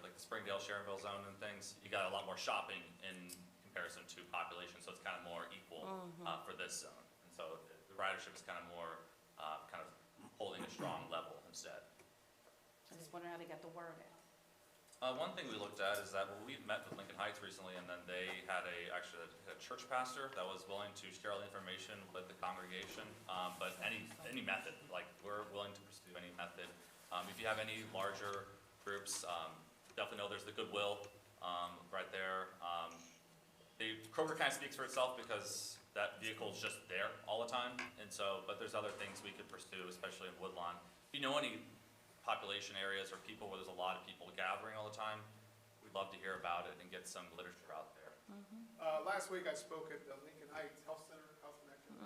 like the Springdale, Sharonville zone and things, you got a lot more shopping in comparison to population, so it's kind of more equal for this zone. And so the ridership is kind of more kind of holding a strong level instead. I just wonder how they got the word out. One thing we looked at is that we met with Lincoln Heights recently, and then they had actually a church pastor that was willing to share all the information with the congregation. But any method, like, we're willing to pursue any method. If you have any larger groups, definitely know there's the Goodwill right there. The Kroger kind of speaks for itself because that vehicle is just there all the time, and so. But there's other things we could pursue, especially in Woodlawn. If you know any population areas or people where there's a lot of people gathering all the time, we'd love to hear about it and get some literature out there. Last week I spoke at the Lincoln Heights Health Center, Health Connection.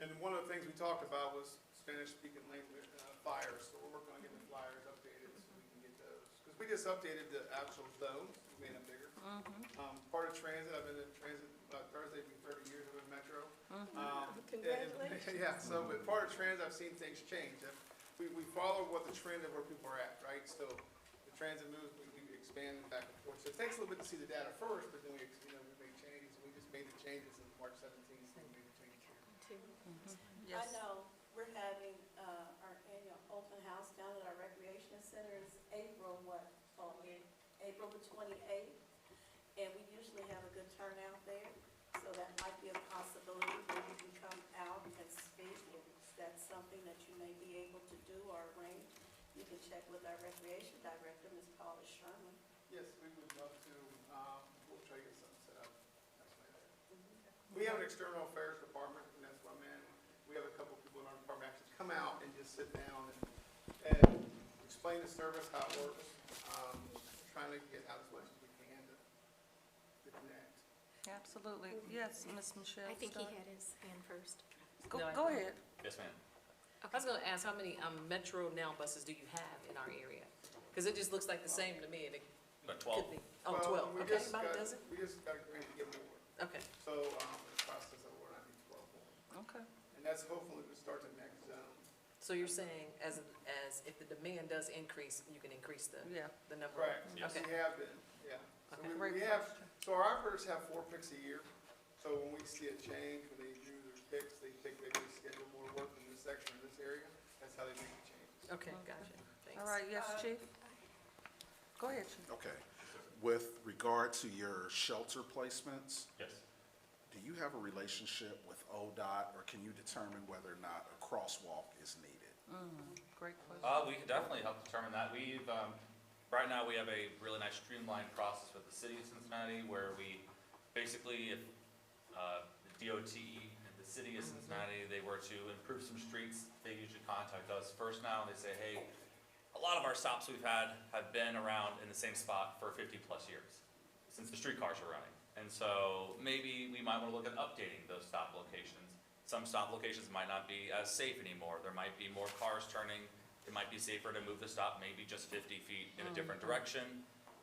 And one of the things we talked about was Spanish-speaking language, flyers. So we're working on getting the flyers updated so we can get those. Because we just updated the actual zones, we made them bigger. Part of transit, I've been in transit, Thursday, it'll be 30 years of a metro. Congratulations. Yeah, so, but part of transit, I've seen things change. We follow what the trend of where people are at, right? So the transit moves, we expand back and forth. So it takes a little bit to see the data first, but then we make changes. We just made the changes in March 17th, so we made the changes here. I know we're having, our annual open house down at our recreation center is April, April the 28th. And we usually have a good turnout there, so that might be a possibility where you can come out and speak. If that's something that you may be able to do or arrange, you can check with our recreation director, Ms. Paula Sherman. Yes, we would love to, we'll try to get something set up. We have an external affairs department, and that's why, man, we have a couple people in our department actually come out and just sit down and explain the service, how it works, trying to get out as much as we can to connect. Absolutely. Yes, Ms. Michelle. I think he Stark. had his hand first. Go ahead. Yes, ma'am. I was gonna ask, how many Metro Now buses do you have in our area? Because it just looks like the same to me, and it About could 12. be. Oh, Well, 12, we okay, just about a got- dozen? We just got a grant to get more, Okay, so, in the process of where I need 12 more. Okay. And that's hopefully to start the next zone. so you're saying as if the demand does increase, you can increase the Yeah. number? Correct, Yes. we have been, yeah. So Okay. we have, so our operators have 4 picks a year, so when we see a change, when they do their picks, they schedule more work in this section or this area, that's how they make the changes. Okay, gotcha, thanks. All right, yes, Chief? Go ahead, Chief. Okay. With regard to your shelter placements, Yes. do you have a relationship with ODOT, or can you determine whether or not a crosswalk is needed? Great question. We can definitely help determine that. We've, right now, we have a really nice streamlined process with the city of Cincinnati where we, basically, if the DOT and the city of Cincinnati, they were to improve some streets, they usually contact us first now, and they say, hey, a lot of our stops we've had have been around in the same spot for 50-plus years, since the streetcars are running. And so maybe we might want to look at updating those stop locations. Some stop locations might not be as safe anymore. There might be more cars turning. It might be safer to move the stop maybe just 50 feet in a different direction.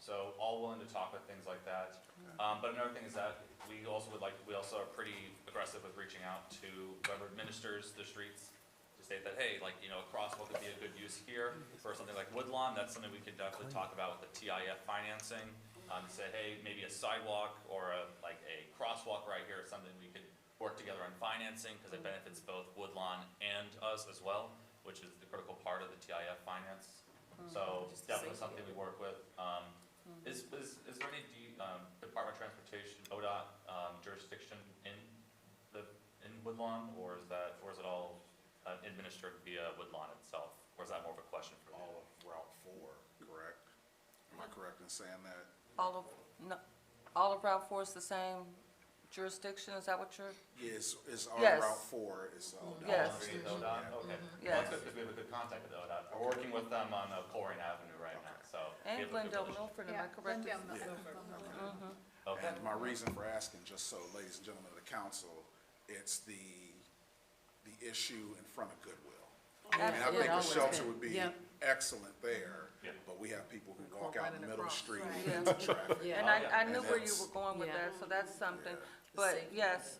So all willing to talk with things like that. But another thing is that we also are pretty aggressive with reaching out to whoever administers the streets to state that, hey, like, a crosswalk would be a good use here. For something like Woodlawn, that's something we could definitely talk about with the TIF financing. To say, hey, maybe a sidewalk or a crosswalk right here is something we could work together on financing, because it benefits both Woodlawn and us as well, which is the critical part of the TIF finance. So definitely something we work with. Is there any Department of Transportation, ODOT jurisdiction in Woodlawn, or is it all administered via Woodlawn itself? Or is that more of a question for All of Route 4, correct? Am I correct in saying that? All of Route 4 is the same jurisdiction, is that what you're? Is our Yes. Route 4 is ODOT? Yes. With ODOT? Okay. Yes. Well, that's good, because we have a good contact with ODOT. We're working with them on Colerain Avenue right now, so. we And have a good Glendale relationship. Milford, am I correct? Okay. And my reason for asking, just so ladies and gentlemen of the council, it's the issue in front of Goodwill. I mean, I think the shelter would be excellent there, Yeah. but we have people who walk Walk out right in the in middle of the across, street right. into traffic. Yeah. And I knew And where you that's- were going with Yeah. that, so that's something. Yeah. But safety. yes,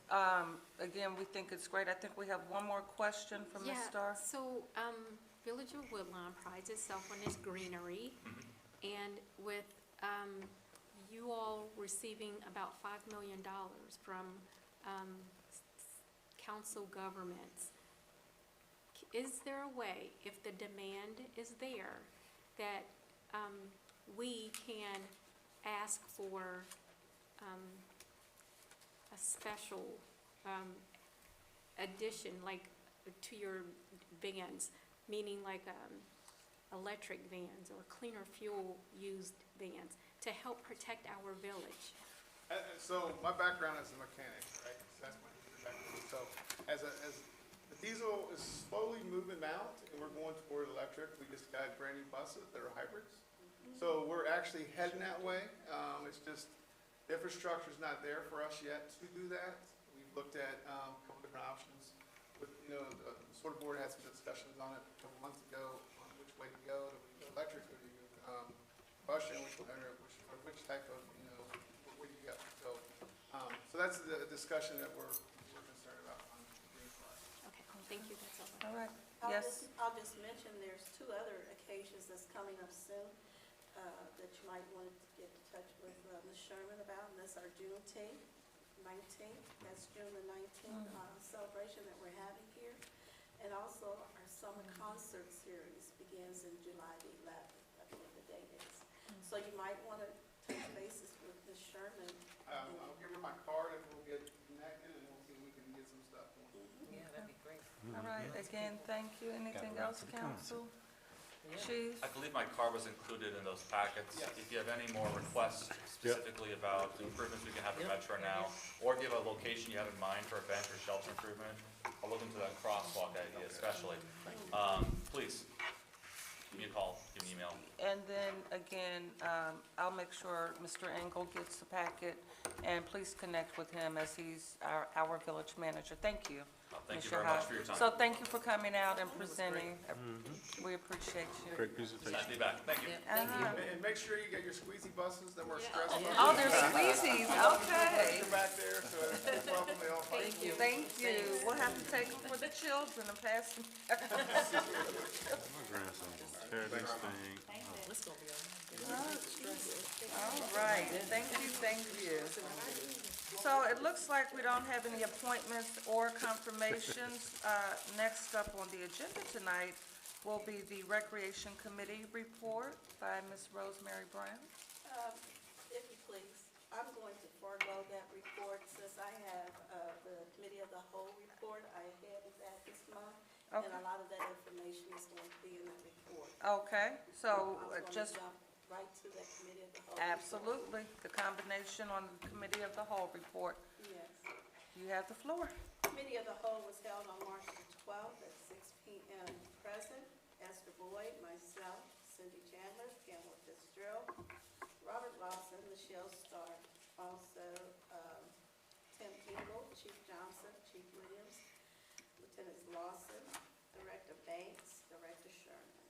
again, we think it's great. I think we have one more question from Ms. Starr. So, Village of Woodlawn prides itself on its greenery, and with, you all receiving about $5 million from, council governments, is there a way, if the demand is there, that, we can ask for, a special, addition, like, to your vans, meaning like, electric vans or cleaner fuel used vans to help protect our village? So my background is a mechanic, right? So that's my background. So as the diesel is slowly moving out, and we're going toward electric. We just got brand new buses that are hybrids. So we're actually heading that way. It's just, the infrastructure's not there for us yet to do that. We've looked at a couple different options. With, the sort of board had some discussions on it a couple months ago on which way to go. Do we go electric or do you go combustion, which type of, where do you go? So that's the discussion that we're concerned about on the green side. Okay, thank you, that's all. All right, I'll yes, I'll just mention, there's 2 other occasions that's coming up soon that you might want to get in touch with Ms. Sherman about, and that's our Juneteenth, 19th, that's June the 19th celebration that we're having here. And also our summer concert series begins in July the 11th, I believe the date is. So you might want to touch bases with Ms. Sherman. I'll give her my card and we'll get connected and we'll see if we can get some stuff going. Yeah, that'd be great. all right, again, thank you. Anything else, council? Chief? I believe my card was included in those packets. Yes. If you have any more requests specifically about improvements we can have in Metro now, or if you have a location you have in mind for a bench or shelter improvement, I'll look into that crosswalk idea especially. Please, give me a call, give me an email. And then, again, I'll make sure Mr. Engel gets the packet, and please connect with him as he's our village manager. Thank you. Thank you Mr. very much Hyde. for your time. So thank you for coming out and presenting. We appreciate you. Great Nice presentation. to be back. Thank you. And make sure you get your squeezy buses, they're more stressful. Oh, there's squeezies, okay. They're back there, so it's welcome, they all fight. Thank you. Thank you. We'll have to take them for the children and pass them. My grandson will tear this thing up. It's gonna be All right, thank you. So it looks like we don't have any appointments or confirmations. Next up on the agenda tonight will be the Recreation Committee report by Ms. Rosemary Brown. If you please, I'm going to forego that report since I have the Committee of the Whole report. I had that this month, and Okay. a lot of that information is going to be in that report. Okay, so I was going just to jump right to that Committee of the Whole. absolutely, the combination on the Committee of the Whole report. Yes. You have the floor. Committee of the Whole was held on March the 12th at 6 p.m. Present, Esther Boyd, myself, Cindy Chandler, Pamela Fitzgerald, Robert Lawson, Michelle Starr, also Tim Engel, Chief Johnson, Chief Williams, Lieutenant Lawson, Director Banks, Director Sherman.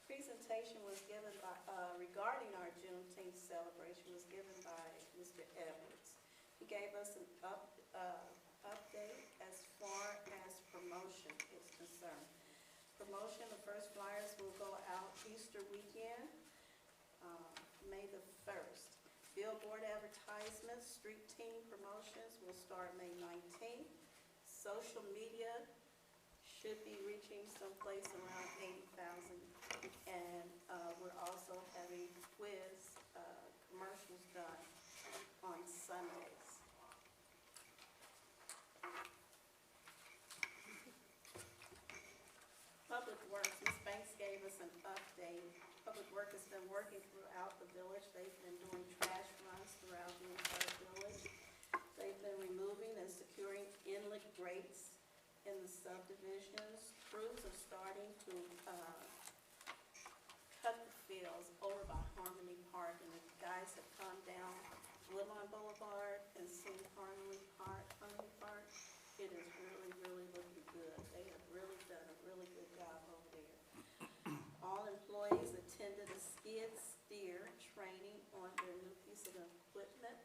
Presentation was given by, regarding our Juneteenth celebration was given by Mr. Edwards. He gave us an update as far as promotion is concerned. Promotion, the first flyers will go out Easter weekend, May the 1st. Billboard advertisements, street team promotions will start May 19th. Social media should be reaching someplace around 80,000. And we're also having quiz commercials done on Sundays. Public Works, Ms. Banks gave us an update. Public Works has been working throughout the village. They've been doing trash runs throughout the entire village. They've been removing and securing inlet grates in the subdivisions. Crews are starting to cut the fields over by Harmony Park, and the guys have come down Woodlawn Boulevard and seen Harmony Park. It is really, really looking good. They have really done a really good job over there. All employees attended a skid steer training on their new piece of equipment.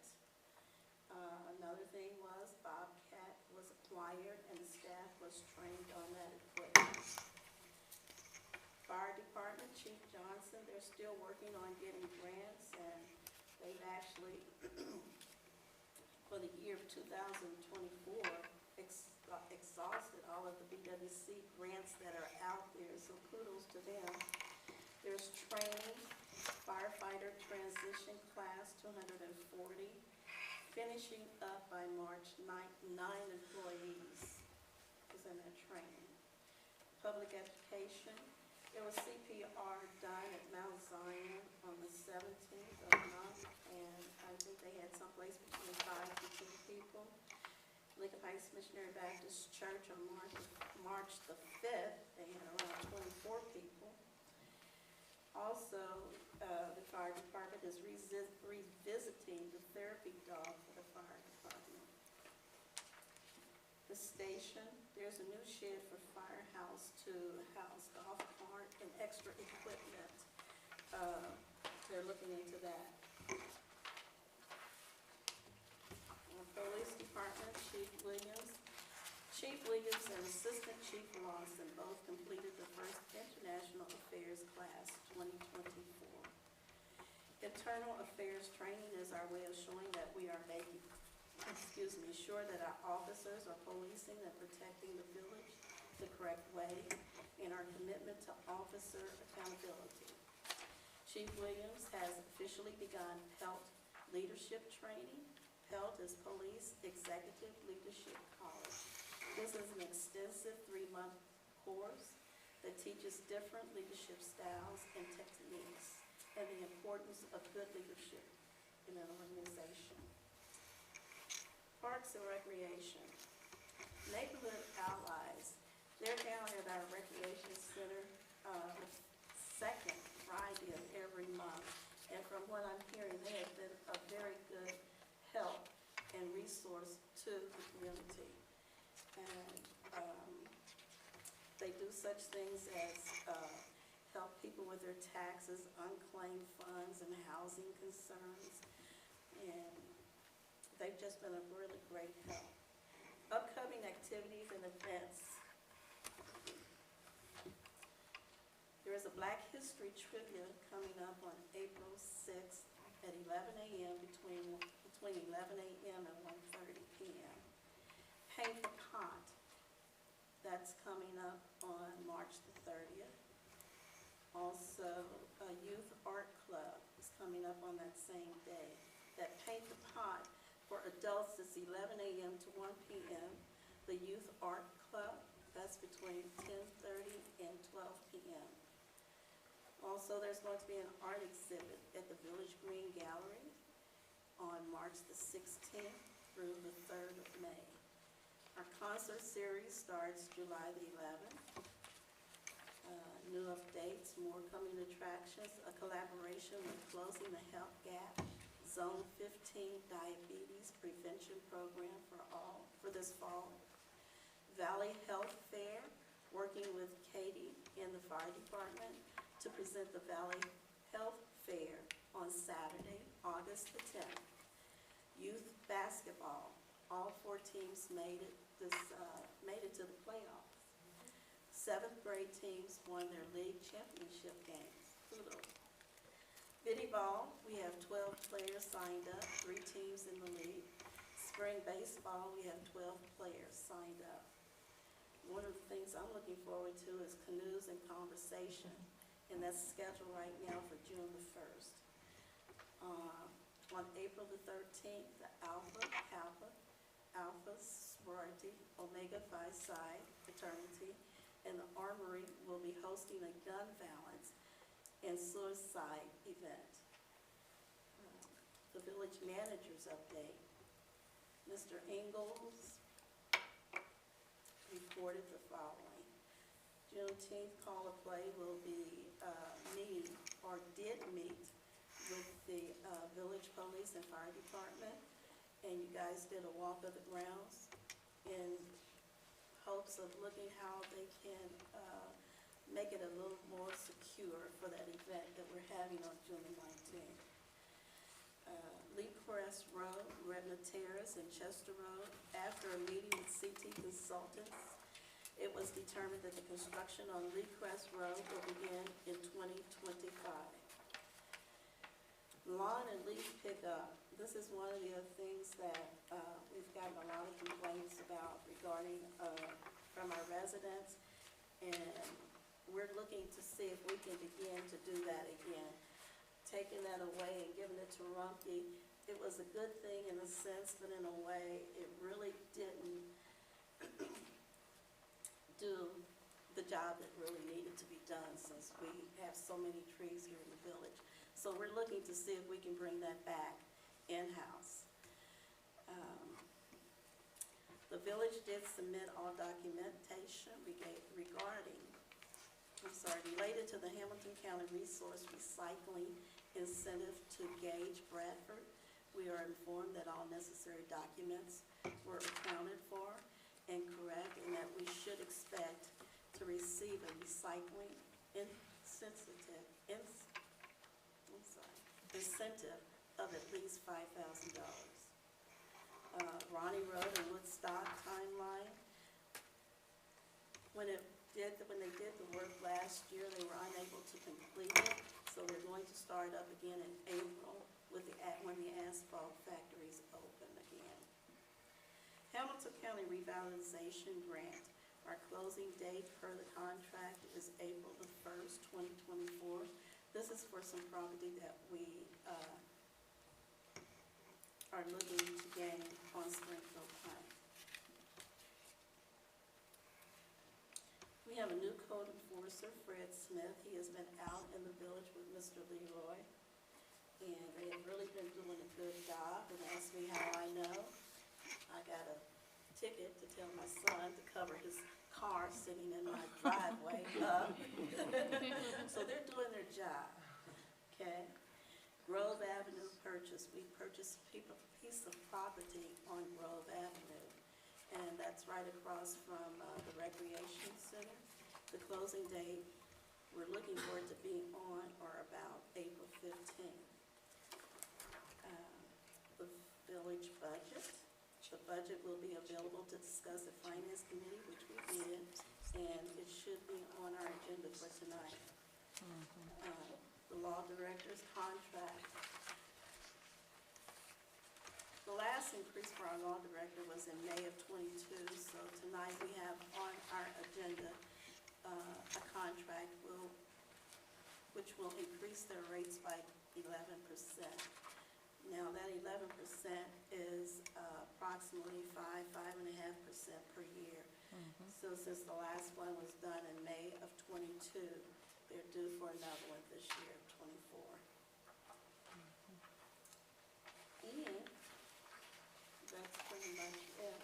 Another thing was Bobcat was acquired and the staff was trained on that equipment. Fire Department, Chief Johnson, they're still working on getting grants, and they've actually, for the year of 2024, exhausted all of the BWC grants that are out there, so kudos to them. There's training, firefighter transition class, 240, finishing up by March 9th, 9 employees is in that training. Public education, there was CPR done at Mount Zion on the 17th of the month, and I think they had someplace between 5 to 10 people. Lincoln Heights Missionary Baptist Church on March the 5th. They had around 24 people. Also, the fire department is revisiting the therapy dog for the fire department. The station, there's a new shed for firehouse to house golf cart and extra equipment. They're looking into that. Police Department, Chief Williams and Assistant Chief Lawson both completed the first International Affairs Class 2024. Internal Affairs training is our way of showing that we are making, sure that our officers are policing and protecting the village the correct way, and our commitment to officer accountability. Chief Williams has officially begun PELT leadership training. PELT is Police Executive Leadership College. This is an extensive 3-month course that teaches different leadership styles and techniques and the importance of good leadership in an organization. Parks and Recreation. Neighborhood Allies. They're down at our recreation center the second Friday of every month. And from what I'm hearing, they have been a very good help and resource to the community. And they do such things as help people with their taxes, unclaimed funds, and housing concerns. And they've just been a really great help. Upcoming activities and events. There is a Black History Trivia coming up on April 6th at 11 a.m. between 11 a.m. and 1:30 p.m. Paint the Pot. That's coming up on March the 30th. Also, a Youth Art Club is coming up on that same day. That Paint the Pot for adults is 11 a.m. to 1 p.m. The Youth Art Club, that's between 10:30 and 12 p.m. Also, there's going to be an art exhibit at the Village Green Gallery on March the 16th through the 3rd of May. Our concert series starts July the 11th. New updates, more coming attractions, a collaboration with Closing the Health Gap, Zone 15 Diabetes Prevention Program for this fall. Valley Health Fair, working with Katie in the fire department to present the Valley Health Fair on Saturday, August the 10th. Youth basketball, all 4 teams made it to the playoffs. 7th grade teams won their league championship games. Kudos. Biddy ball, we have 12 players signed up, 3 teams in the league. Spring baseball, we have 12 players signed up. One of the things I'm looking forward to is Canoes and Conversation, and that's scheduled right now for June the 1st. On April the 13th, the Alpha Kappa, Alpha Sorority, Omega Phi Psi Fraternity, and the Armory will be hosting a gun violence and suicide event. The village manager's update. Mr. Ingalls reported the following. Juneteenth Call of Play will be meeting, or did meet, with the village police and fire department, and you guys did a walk of the grounds in hopes of looking how they can make it a little more secure for that event that we're having on June the 19th. Lee Crest Road, Redna Terrace, and Chester Road. After a meeting with CT Consultants, it was determined that the construction on Lee Crest Road will begin in 2025. Lawn and leaf pickup. This is one of the other things that we've gotten a lot of complaints about regarding from our residents, and we're looking to see if we can begin to do that again. Taking that away and giving it to Rumpke, it was a good thing in a sense, but in a way, it really didn't do the job that really needed to be done since we have so many trees here in the village. So we're looking to see if we can bring that back in-house. The village did submit all documentation related to the Hamilton County Resource Recycling Incentive to Gage Bradford. We are informed that all necessary documents were accounted for and correct, and that we should expect to receive a recycling incentive of at least $5,000. Ronnie Road and Woodstock timeline. When they did the work last year, they were unable to complete it, so they're going to start up again in April when the asphalt factories open again. Hamilton County Revitalization Grant. Our closing date per the contract is April the 1st, 2024. This is for some property that we are looking to gain on Springfield Pike. We have a new code enforcer, Fred Smith. He has been out in the village with Mr. Leroy, and they have really been doing a good job. And ask me how I know. I got a ticket to tell my son to cover his car sitting in my driveway. So they're doing their job, okay? Grove Avenue purchase. We purchased a piece of property on Grove Avenue, and that's right across from the Recreation Center. The closing date, we're looking for it to be on or about April 15th. The village budget. The budget will be available to discuss at Finance Committee, which we did, and it should be on our agenda for tonight. The law director's contract. The last increase for our law director was in May of '22, so tonight we have on our agenda a contract which will increase their rates by 11%. Now, that 11% is approximately 5.5% per year. So since the last one was done in May of '22, they're due for another one this year, '24. And that's pretty much it.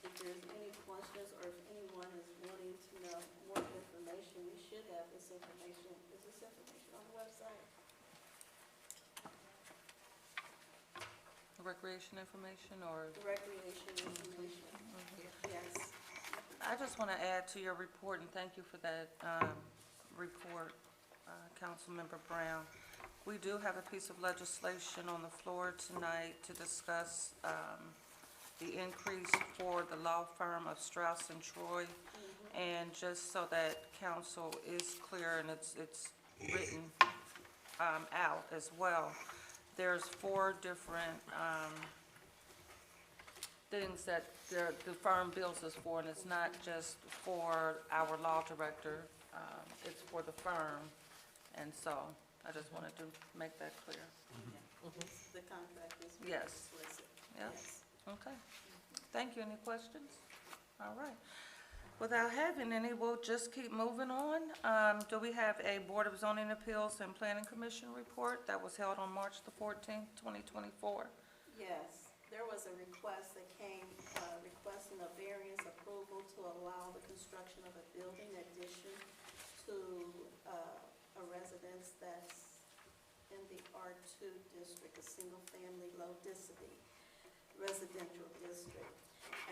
If there's any questions, or if anyone is wanting to know more information, we should have this information. Is this information on the website? Recreation information or? The recreation information, yes. I just want to add to your report, and thank you for that report, Councilmember Brown. We do have a piece of legislation on the floor tonight to discuss the increase for the law firm of Strauss and Troy. And just so that council is clear and it's written out as well, there's 4 different things that the firm bills us for, and it's not just for our law director, it's for the firm. And so I just wanted to make that clear. The contract is Yes. explicit. Yes. Okay. Thank you. Any questions? All right. Without having any, we'll just keep moving on. Do we have a Board of Zoning Appeals and Planning Commission report that was held on March the 14th, 2024? Yes, there was a request that came requesting a variance approval to allow the construction of a building addition to a residence that's in the R2 district, a single-family low-density residential district.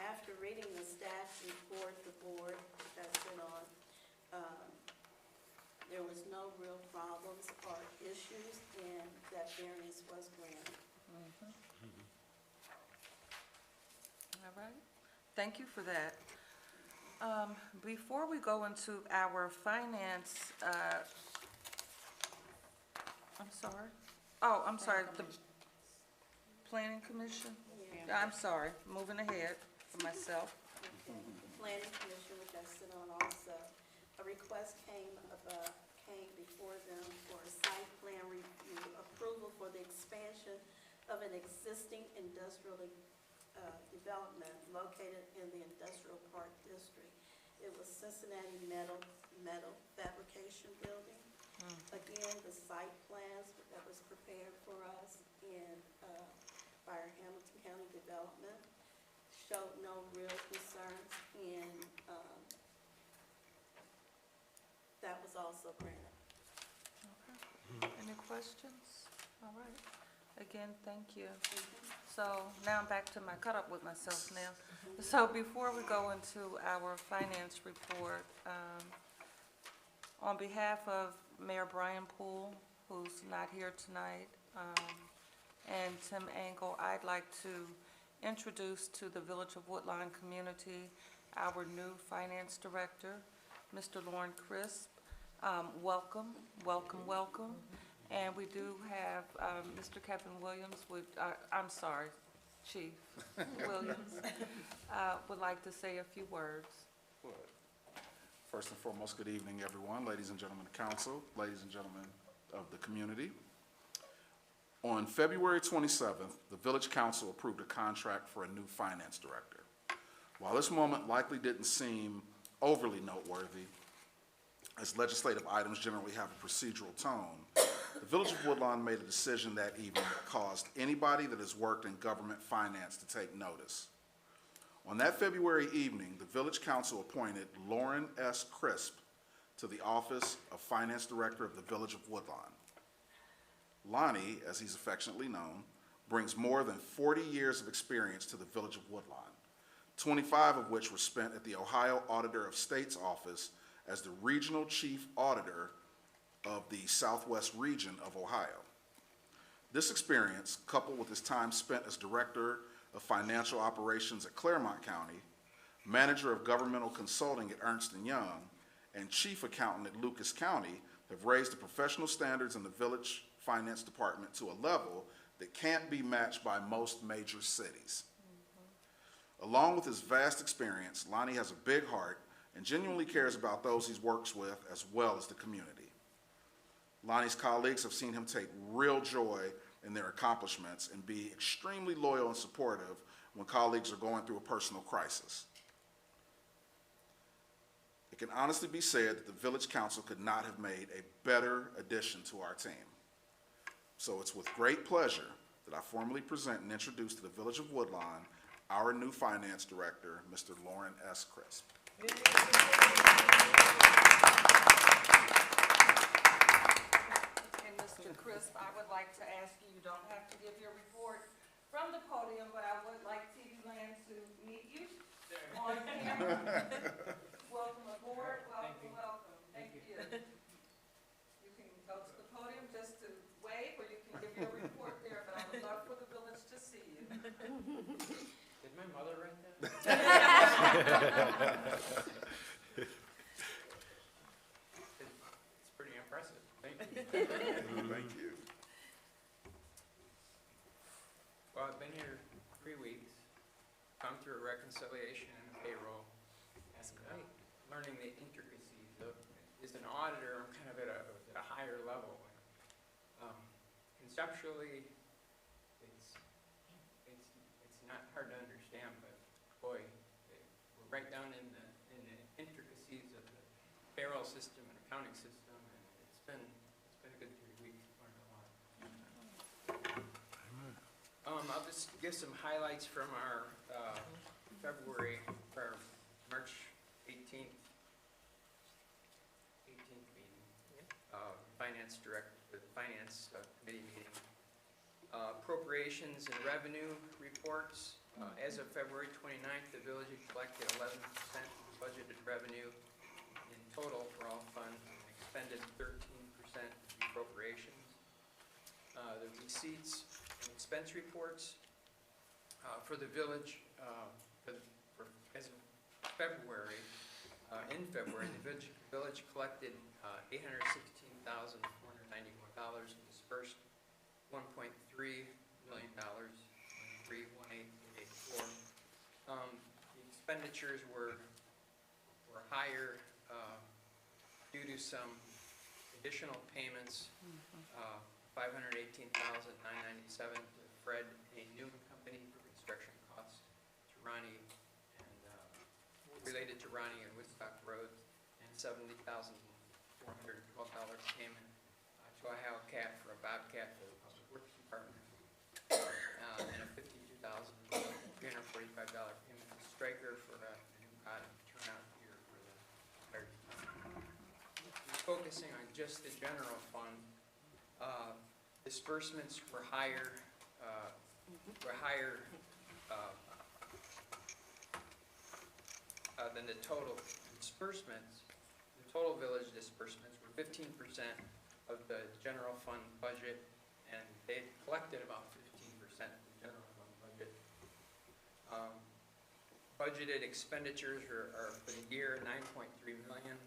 After reading the staff report, the board that sit on, there was no real problems or issues, and that variance was granted. All right. Thank you for that. Before we go into our finance, I'm sorry. Oh, I'm sorry, the Planning Commission? Yeah. I'm sorry, moving ahead for myself. Planning Commission, which I sit on also, a request came before them for a site plan review approval for the expansion of an existing industrial development located in the Industrial Park District. It was Cincinnati Metal Fabrication Building. Again, the site plans that was prepared for us, and by our Hamilton County Development, showed no real concerns, and that was also granted. Any questions? All right. Again, thank you. So now I'm back to my, caught up with myself now. So before we go into our finance report, on behalf of Mayor Brian Poole, who's not here tonight, and Tim Angle, I'd like to introduce to the Village of Woodlawn community our new finance director, Mr. Lauren Crisp. Welcome, welcome, welcome. And we do have Mr. Kevin Williams, I'm sorry, Chief Williams, would like to say a few words. First and foremost, good evening, everyone, ladies and gentlemen of council, ladies and gentlemen of the community. On February 27th, the Village Council approved a contract for a new finance director. While this moment likely didn't seem overly noteworthy, as legislative items generally have a procedural tone, the Village of Woodlawn made a decision that evening that caused anybody that has worked in government finance to take notice. On that February evening, the Village Council appointed Lauren S. Crisp to the office of Finance Director of the Village of Woodlawn. Lonnie, as he's affectionately known, brings more than 40 years of experience to the Village of Woodlawn, 25 of which were spent at the Ohio Auditor of State's office as the Regional Chief Auditor of the Southwest region of Ohio. This experience, coupled with his time spent as Director of Financial Operations at Claremont County, Manager of Governmental Consulting at Ernst & Young, and Chief Accountant at Lucas County, have raised the professional standards in the Village Finance Department to a level that can't be matched by most major cities. Along with his vast experience, Lonnie has a big heart and genuinely cares about those he works with as well as the community. Lonnie's colleagues have seen him take real joy in their accomplishments and be extremely loyal and supportive when colleagues are going through a personal crisis. It can honestly be said that the Village Council could not have made a better addition to our team. So it's with great pleasure that I formally present and introduce to the Village of Woodlawn our new Finance Director, Mr. Lauren S. Crisp. And Mr. Crisp, I would like to ask you, you don't have to give your report from the podium, but I would like TV Land to meet you on camera. Welcome aboard, welcome, welcome. Thank you. You can go to the podium just to wave, or you can give your report there, but I would love for the village to see you. Did my mother write that? It's pretty impressive. Thank you. Thank you. Well, I've been here 3 weeks, come through a reconciliation and a payroll. That's and, great. Learning the intricacies of, as an auditor, I'm kind of at a higher level. Conceptually, it's not hard to understand, but boy, we're right down in the intricacies of the payroll system and accounting system, and it's been a good 3 weeks. Learned a lot. I'll just give some highlights from our March 18th meeting, Finance Committee meeting. Appropriations and revenue reports. As of February 29th, the village had collected 11% of budgeted revenue in total for all funds and expended 13% of appropriations. The receipts and expense reports for the village, as of February, the village collected $816,491 and dispersed $1.3 million, 31884. The expenditures were higher due to some additional payments, $518,997 to Fred A. Newman Company for construction costs, to Ronnie and related to Ronnie and Woodstock Road, and $70,412 payment to Ohio Cat for a Bobcat for the Public Works Department, and a $50,000 $1,345 payment to Stryker for a new cotton turnout gear for the fire department. Focusing on just the general fund, disbursements were higher, than the total disbursements. The total village disbursements were 15% of the general fund budget, and they collected about 15% of the general fund budget. Budgeted expenditures are for the year $9.3 million.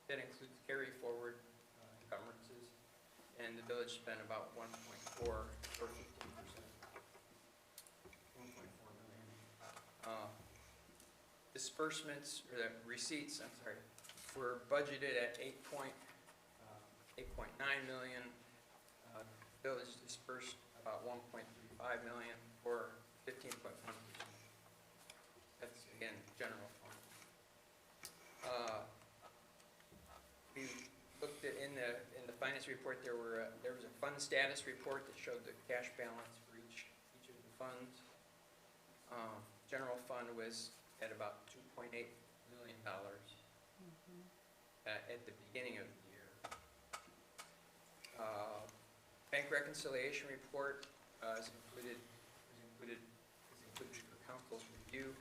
That includes carry forward encumbrances, and the village spent about 1.4 or 15%. 1.4 million. Disbursements, or the receipts, I'm sorry, were budgeted at 8.9 million. Village dispersed about 1.35 million, or 15.1%. That's, again, general fund. We looked at, in the finance report, there was a fund status report that showed the cash balance for each of the funds. General fund was at about $2.8 million at the beginning of the year. Bank reconciliation report is included for council's review.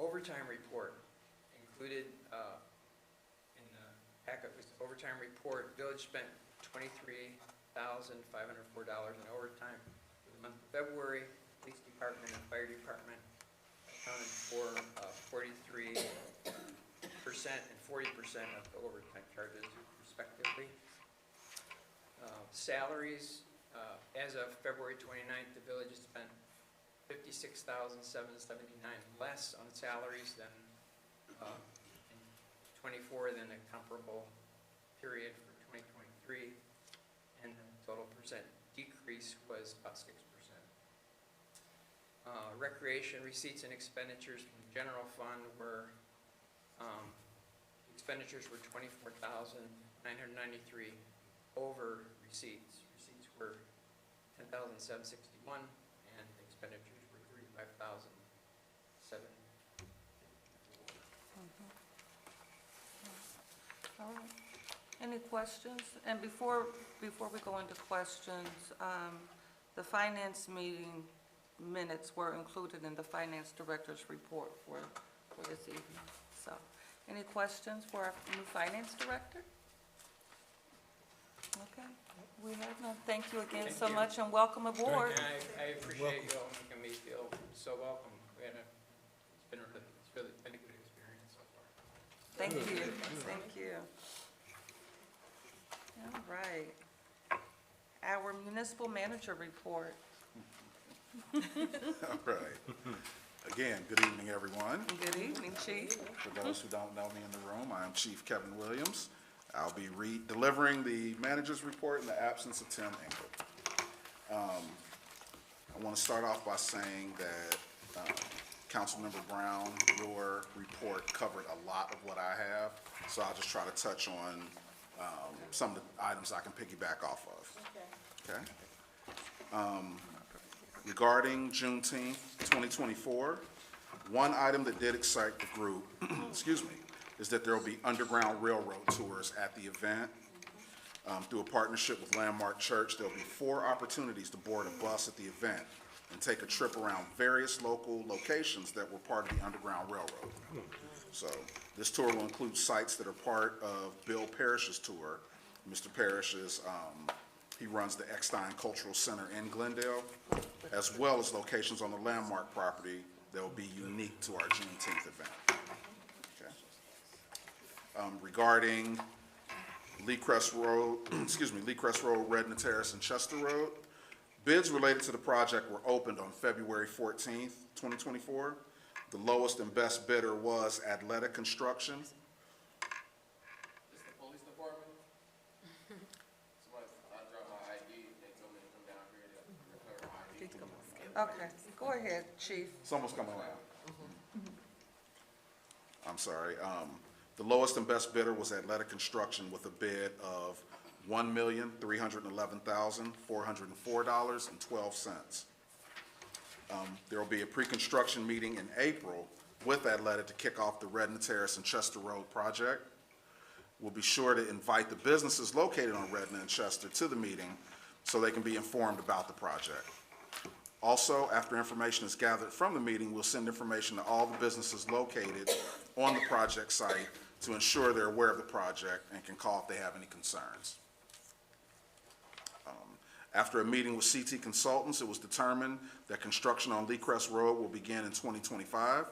Overtime report included in the packet was the overtime report. Village spent $23,504 in overtime for the month of February. Police department and fire department accounted for 43% and 40% of the overtime charges respectively. Salaries, as of February 29th, the village has spent $56,779 less on salaries than in 24 than the comparable period for 2023, and the total percent decrease was about 6%. Recreation receipts and expenditures from the general fund were expenditures were $24,993 over receipts. Receipts were $10,761 and expenditures were $35,754. All right. Any questions? And before we go into questions, the finance meeting minutes were included in the finance director's report for this evening. So, any questions for our new finance director? Okay, we have none. Thank you again Thank so you. much and welcome aboard. And I appreciate you all making me feel so welcome. It's really been a good experience so far. Thank you, thank you. All right. Our municipal manager report. All right. Again, good evening, everyone. Good evening, Chief. For those who don't know me in the room, I am Chief Kevin Williams. I'll be delivering the manager's report in the absence of Tim Engel. I want to start off by saying that Councilmember Brown, your report covered a lot of what I have, so I'll just try to touch on some of the items I can piggyback off of. Okay? Regarding Juneteenth 2024, one item that did excite the group, excuse me, is that there will be Underground Railroad tours at the event. Through a partnership with Landmark Church, there will be 4 opportunities to board a bus at the event and take a trip around various local locations that were part of the Underground Railroad. So this tour will include sites that are part of Bill Parrish's tour. Mr. Parrish is, he runs the Eckstein Cultural Center in Glendale, as well as locations on the Landmark property that will be unique to our Juneteenth event. Okay. Regarding Lee Crest Road, Lee Crest Road, Redna Terrace, and Chester Road, bids related to the project were opened on February 14th, 2024. The lowest and best bidder was Athleta Construction. Is the police department? I dropped my ID, they told me to come down here to declare my ID. Okay, go ahead, Chief. Someone's coming around. I'm sorry. The lowest and best bidder was Athleta Construction with a bid of $1,311,404.12. There will be a pre-construction meeting in April with that letter to kick off the Redden Terrace and Chester Road project. We'll be sure to invite the businesses located on Redden and Chester to the meeting so they can be informed about the project. Also, after information is gathered from the meeting, we'll send information to all the businesses located on the project site to ensure they're aware of the project and can call if they have any concerns. After a meeting with CT Consultants, it was determined that construction on Lee Crest Road will begin in 2025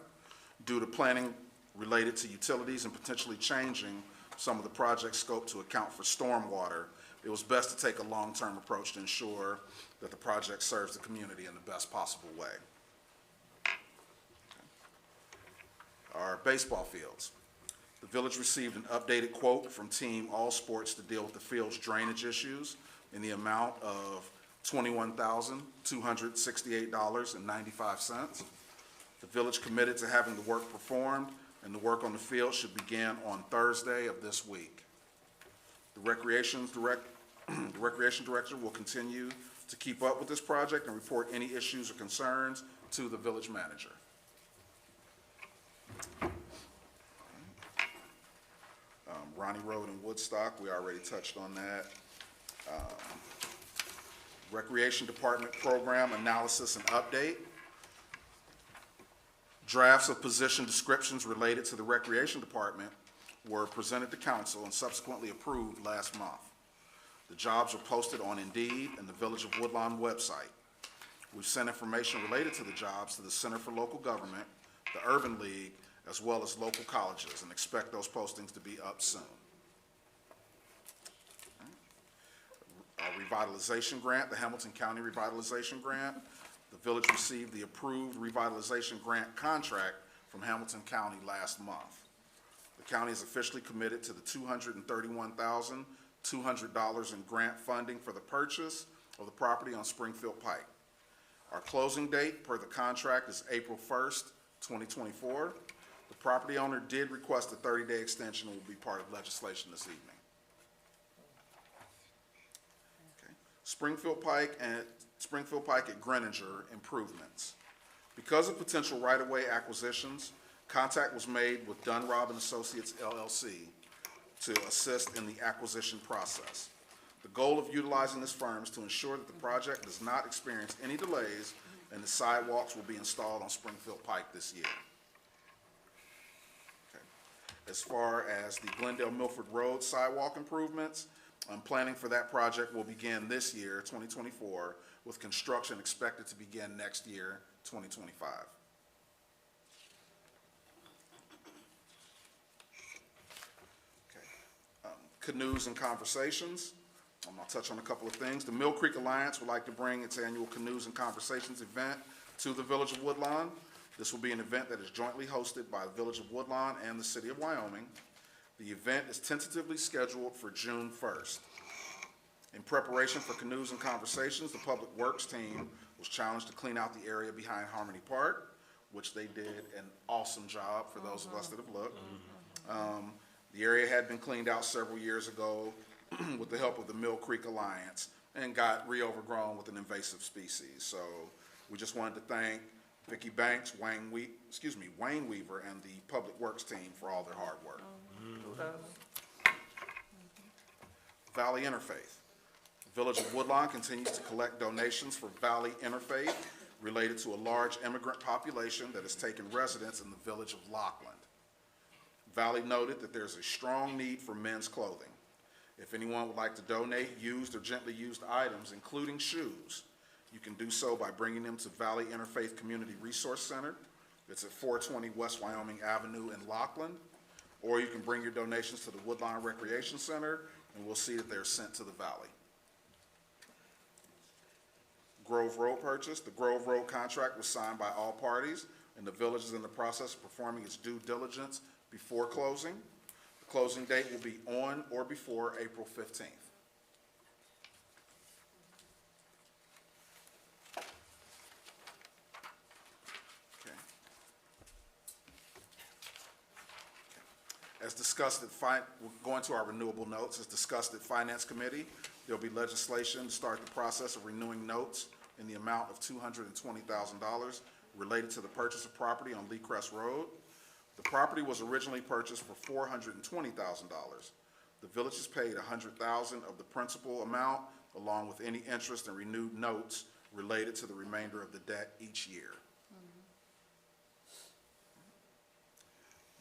due to planning related to utilities and potentially changing some of the project scope to account for stormwater. It was best to take a long-term approach to ensure that the project serves the community in the best possible way. Our baseball fields. The village received an updated quote from Team All Sports to deal with the field's drainage issues in the amount of $21,268.95. The village committed to having the work performed, and the work on the field should begin on Thursday of this week. The Recreation Director will continue to keep up with this project and report any issues or concerns to the village manager. Ronnie Road in Woodstock, we already touched on that. Recreation Department Program Analysis and Update. Drafts of position descriptions related to the Recreation Department were presented to council and subsequently approved last month. The jobs are posted on Indeed and the Village of Woodlawn website. We've sent information related to the jobs to the Center for Local Government, the Urban League, as well as local colleges, and expect those postings to be up soon. Our revitalization grant, the Hamilton County Revitalization Grant. The village received the approved revitalization grant contract from Hamilton County last month. The county is officially committed to the $231,200 in grant funding for the purchase of the property on Springfield Pike. Our closing date per the contract is April 1st, 2024. The property owner did request a 30-day extension and will be part of legislation this evening. Okay. Springfield Pike at Greninger improvements. Because of potential right-of-way acquisitions, contact was made with Dunrob and Associates LLC to assist in the acquisition process. The goal of utilizing this firm is to ensure that the project does not experience any delays and the sidewalks will be installed on Springfield Pike this year. Okay. As far as the Glendale-Milford Road sidewalk improvements, planning for that project will begin this year, 2024, with construction expected to begin next year, 2025. Okay. Canoes and conversations. I'll touch on a couple of things. The Mill Creek Alliance would like to bring its annual Canoes and Conversations event to the Village of Woodlawn. This will be an event that is jointly hosted by the Village of Woodlawn and the City of Wyoming. The event is tentatively scheduled for June 1st. In preparation for Canoes and Conversations, the Public Works team was challenged to clean out the area behind Harmony Park, which they did an awesome job for those of us that have looked. The area had been cleaned out several years ago with the help of the Mill Creek Alliance and got re-overgrown with an invasive species. So we just wanted to thank Vicki Banks, Wayne Weaver, and the Public Works team for all their hard work. Valley Interfaith. Village of Woodlawn continues to collect donations for Valley Interfaith related to a large immigrant population that has taken residence in the village of Lockland. Valley noted that there's a strong need for men's clothing. If anyone would like to donate used or gently used items, including shoes, you can do so by bringing them to Valley Interfaith Community Resource Center. It's at 420 West Wyoming Avenue in Lockland. Or you can bring your donations to the Woodlawn Recreation Center, and we'll see that they're sent to the Valley. Grove Road purchase. The Grove Road contract was signed by all parties, and the village is in the process of performing its due diligence before closing. The closing date will be on or before April 15th. As discussed at we're going to our renewable notes. As discussed at Finance Committee, there'll be legislation to start the process of renewing notes in the amount of $220,000 related to the purchase of property on Lee Crest Road. The property was originally purchased for $420,000. The village has paid $100,000 of the principal amount, along with any interest and renewed notes related to the remainder of the debt each year.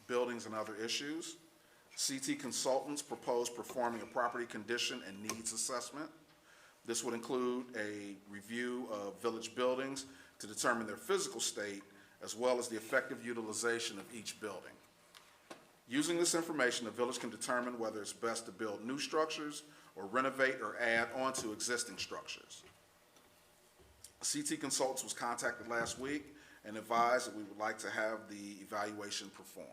Buildings and other issues. CT Consultants proposed performing a property condition and needs assessment. This would include a review of village buildings to determine their physical state, as well as the effective utilization of each building. Using this information, the village can determine whether it's best to build new structures or renovate or add onto existing structures. CT Consultants was contacted last week and advised that we would like to have the evaluation performed.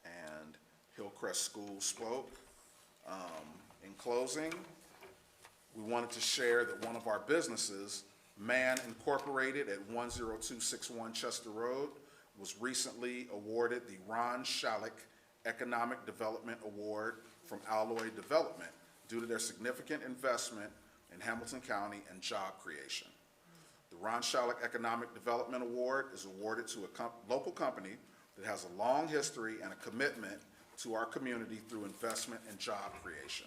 And Hillcrest School spoke. In closing, we wanted to share that one of our businesses, Man Incorporated at 10261 Chester Road, was recently awarded the Ron Shalik Economic Development Award from Alloy Development due to their significant investment in Hamilton County and job creation. The Ron Shalik Economic Development Award is awarded to a local company that has a long history and a commitment to our community through investment and job creation.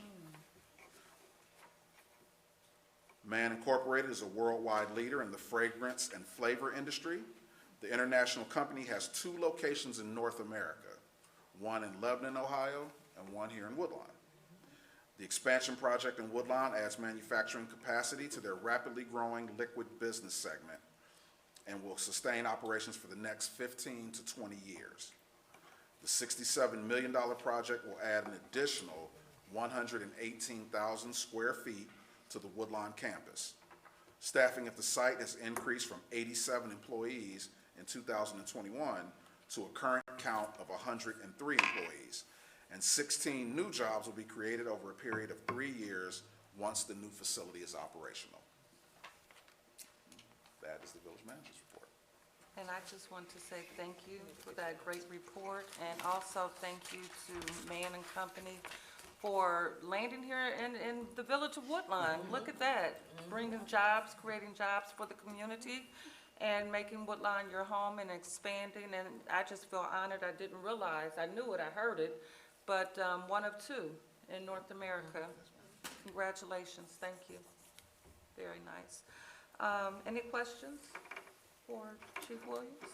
Man Incorporated is a worldwide leader in the fragrance and flavor industry. The international company has 2 locations in North America, one in Lebanon, Ohio, and one here in Woodlawn. The expansion project in Woodlawn adds manufacturing capacity to their rapidly growing liquid business segment and will sustain operations for the next 15 to 20 years. The $67 million project will add an additional 118,000 square feet to the Woodlawn campus. Staffing at the site has increased from 87 employees in 2021 to a current count of 103 employees, and 16 new jobs will be created over a period of 3 years once the new facility is operational. That is the village manager's report. And I just want to say thank you for that great report, and also thank you to Man and Company for landing here in the village of Woodlawn. Look at that, bringing jobs, creating jobs for the community, and making Woodlawn your home and expanding. And I just feel honored. I didn't realize, I knew it, I heard it, but one of 2 in North America. Congratulations, thank you. Very nice. Any questions for Chief Williams?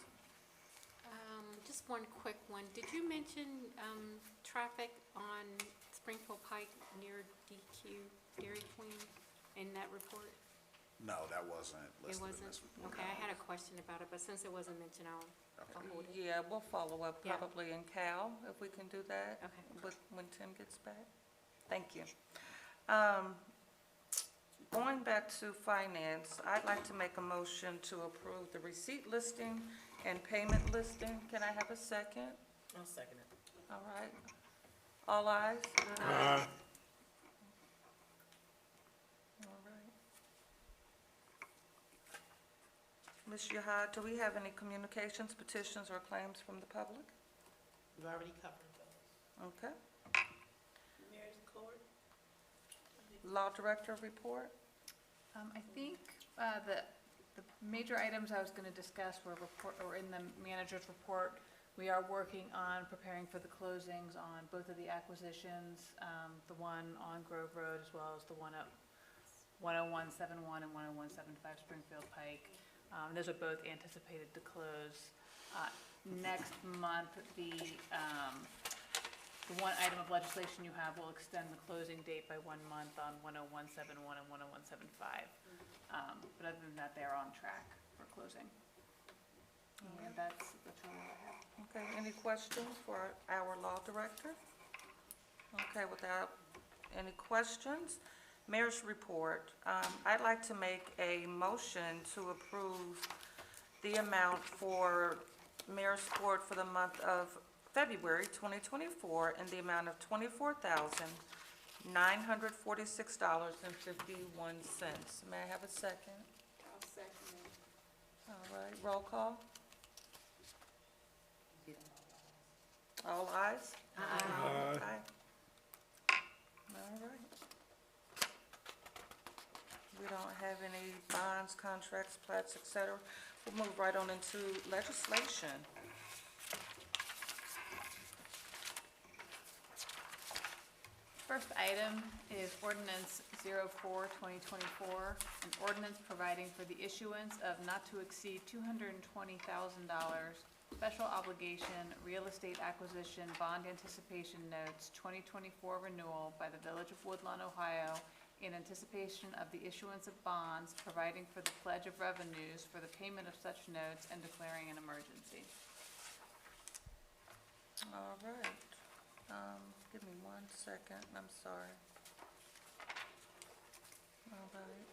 Just one quick one. Did you mention traffic on Springfield Pike near DQ Dairy Queen in that report? No, that wasn't listed in wasn't? this report. Okay, I had a question about it, but since it wasn't mentioned, I'll hold it. Yeah, we'll follow up Yeah. probably in Cal, if we can do that. Okay. When Tim gets back. Thank you. Going back to finance, I'd like to make a motion to approve the receipt listing and payment listing. Can I have a second? I'll second it. All right. All ayes? All right. Ms. Yahad, do we have any communications, petitions, or claims from the public? We've already covered those. Okay. Mayor's Court. Law Director report? I think the major items I was going to discuss were in the manager's report. We are working on preparing for the closings on both of the acquisitions, the one on Grove Road as well as the one at 10171 and 10175 Springfield Pike. Those are both anticipated to close next month. The one item of legislation you have will extend the closing date by 1 month on 10171 and 10175. But other than that, they're on track for closing. And that's the total I have. Okay, any questions for our law director? Okay, without any questions, mayor's report. I'd like to make a motion to approve the amount for mayor's report for the month of February 2024 in the amount of $24,946.51. May I have a second? I'll second it. All right, roll call. All ayes? Aye. All right. We don't have any bonds, contracts, plats, et cetera. We'll move right on into legislation. First item is ordinance 04-2024, an ordinance providing for the issuance of not to exceed $220,000 special obligation real estate acquisition bond anticipation notes 2024 renewal by the Village of Woodlawn, Ohio, in anticipation of the issuance of bonds, providing for the pledge of revenues for the payment of such notes and declaring an emergency. All right. Give me 1 second, I'm sorry. All right.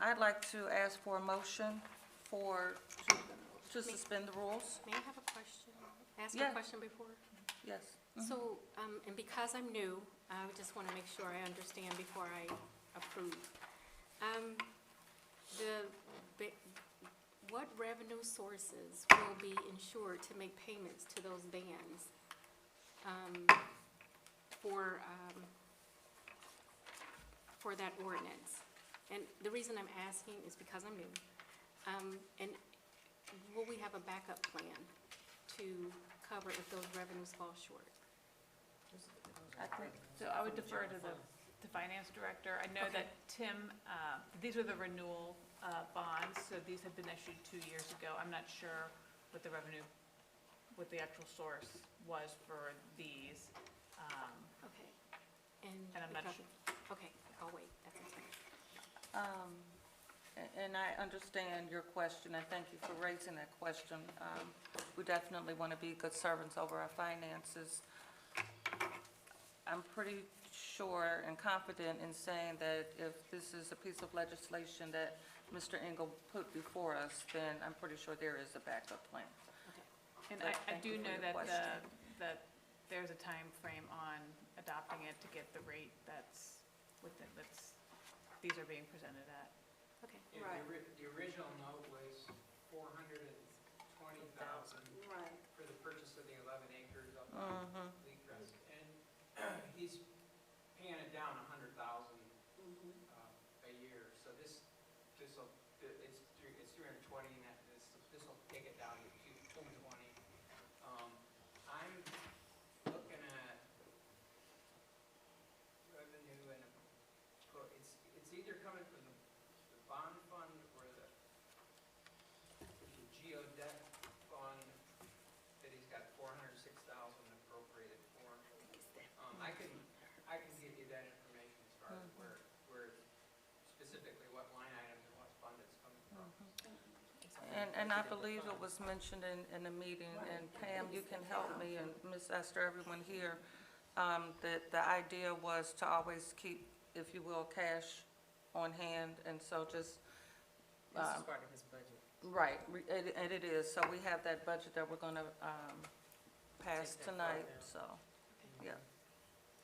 I'd like to ask for a motion to suspend the rules. May I have a question? Ask Yeah. a question before? Yes. So, and because I'm new, I just want to make sure I understand before I approve. What revenue sources will be ensured to make payments to those bands for that ordinance? And the reason I'm asking is because I'm new. And will we have a backup plan to cover if those revenues fall short? So I would defer to the finance director. I know that Tim, these are the renewal bonds, so these have been issued 2 years ago. I'm not sure what the revenue, what the actual source was for these. Okay. And I'm not sure. Okay, I'll wait, that's okay. And I understand your question, and thank you for raising that question. We definitely want to be good servants over our finances. I'm pretty sure and confident in saying that if this is a piece of legislation that Mr. Engel put before us, then I'm pretty sure there is a backup plan. And But I thank do you for know your that question. that there's a time frame on adopting it to get the rate that's within, these are being presented at. Okay. Yeah, Right. the original note was 420,000 Right. for the purchase of the 11 acres up Mhm. on Lee Crest. And he's paying it down 100,000 a year. So it's 320, and this'll take it down to 220. I'm looking at revenue and it's either coming from the bond fund or the geodebt fund that he's got 406,000 appropriated for. I can give you that information as far as where specifically what line items and what fund it's coming from. And I believe it was mentioned in the meeting, and Pam, you can help me, and Ms. Esther, everyone here, that the idea was to always keep, if you will, cash on hand, and so just, This is part of his budget. right, and it is, so we have that budget that we're gonna pass Take that tonight, part out. so, yeah.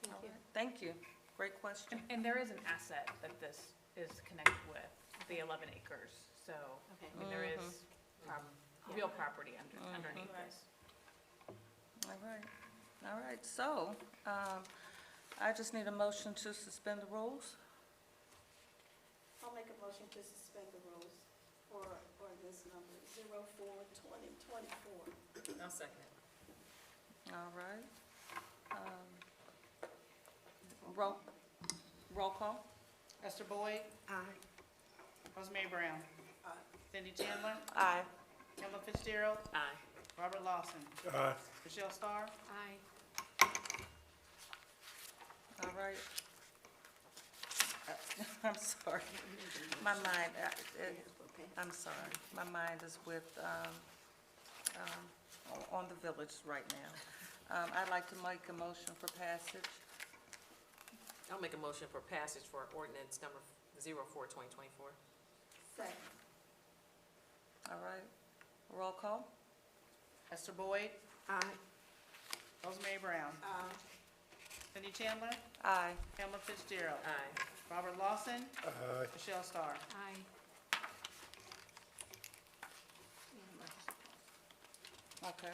Thank you. Thank you, great question. And there is an asset that this is connected with, the 11 acres. So, Okay. I mean, there is real property underneath Mhm. this. All right, so, I just need a motion to suspend the rules. I'll make a motion to suspend the rules for ordinance number 04-2024. I'll second it. All right. Roll call? Esther Boyd, Aye. Rosemary Brown, Aye. Cindy Chandler, Aye. Emma Fitzgerald, Aye. Robert Lawson, Aye. Michelle Starr, Aye. All right. I'm sorry. My mind, I'm sorry. My mind is with, on the village right now. I'd like to make a motion for passage. I'll make a motion for passage for ordinance number 04-2024. Second. All right. Roll call? Esther Boyd, Aye. Rosemary Brown, Cindy Chandler, Aye. Emma Fitzgerald, Aye. Robert Lawson, Aye. Michelle Starr. Aye. Okay.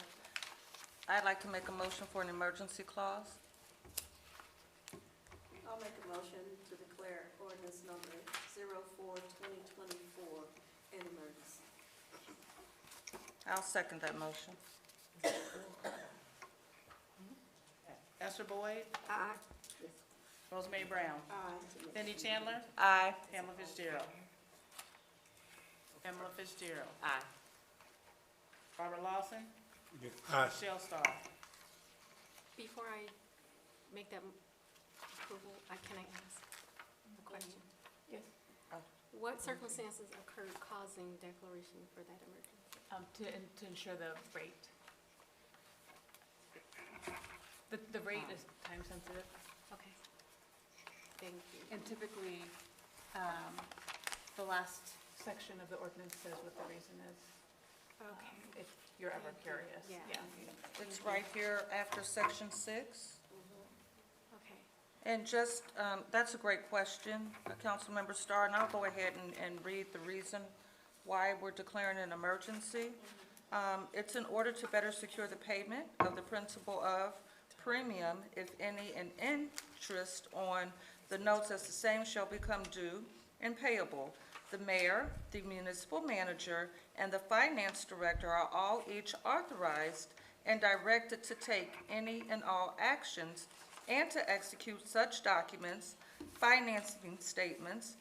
I'd like to make a motion for an emergency clause. I'll make a motion to declare ordinance number 04-2024 an emergency. I'll second that motion. Esther Boyd, Aye. Rosemary Brown, Aye. Cindy Chandler, Aye. Pamela Fitzgerald. Pamela Fitzgerald, Aye. Robert Lawson, Aye. Michelle Starr. Before I make that approval, can I ask a question? Yes. What circumstances occurred causing declaration for that emergency? To ensure the rate. The rate is time sensitive, Okay. Thank you. and typically, the last section of the ordinance says what the reason is, Okay. if you're ever curious. Yeah. It's right here after section 6. Okay. And just, that's a great question, Councilmember Starr, and I'll go ahead and read the reason why we're declaring an emergency. It's in order to better secure the payment of the principal of premium, if any, and interest on the notes as the same shall become due and payable. The mayor, the municipal manager, and the finance director are all each authorized and directed to take any and all actions and to execute such documents, financing statements,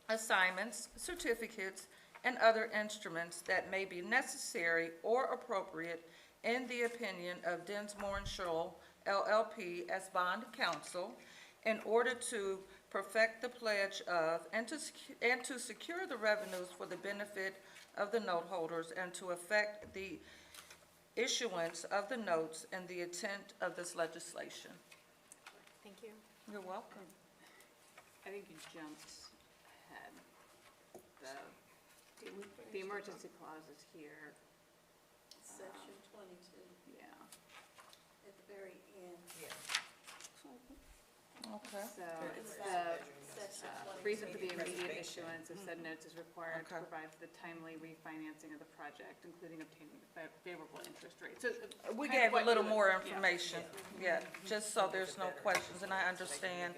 assignments, certificates, and other instruments that may be necessary or appropriate in the opinion of Dinsmore and Shoal LLP as bond counsel in order to perfect the pledge of and to secure the revenues for the benefit of the note holders and to effect the issuance of the notes and the intent of this legislation. Thank you. You're welcome. I think you jumped ahead. The emergency clause is here, Section 22, yeah. at the very end. Okay. So It's it's that the section 22. reason for the immediate issuance of said notes is required to Okay. provide for the timely refinancing of the project, including obtaining favorable interest rates. So We kind gave of a what little you- more yeah. information, yeah, just so there's no questions, and I understand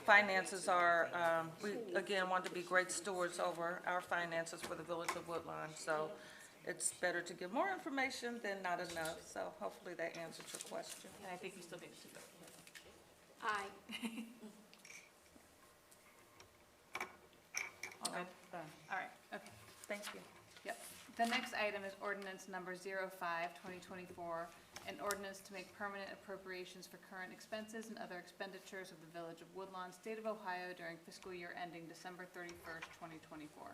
finances are, we, again, want to be great stewards over our finances for the village of Woodlawn, so it's better to give more information than not enough, so hopefully that answered your question. And I think you still need to vote. Aye. All good? All right, okay. Thank you. Yep. The next item is ordinance number 05-2024, an ordinance to make permanent appropriations for current expenses and other expenditures of the Village of Woodlawn, State of Ohio during fiscal year ending December 31st, 2024.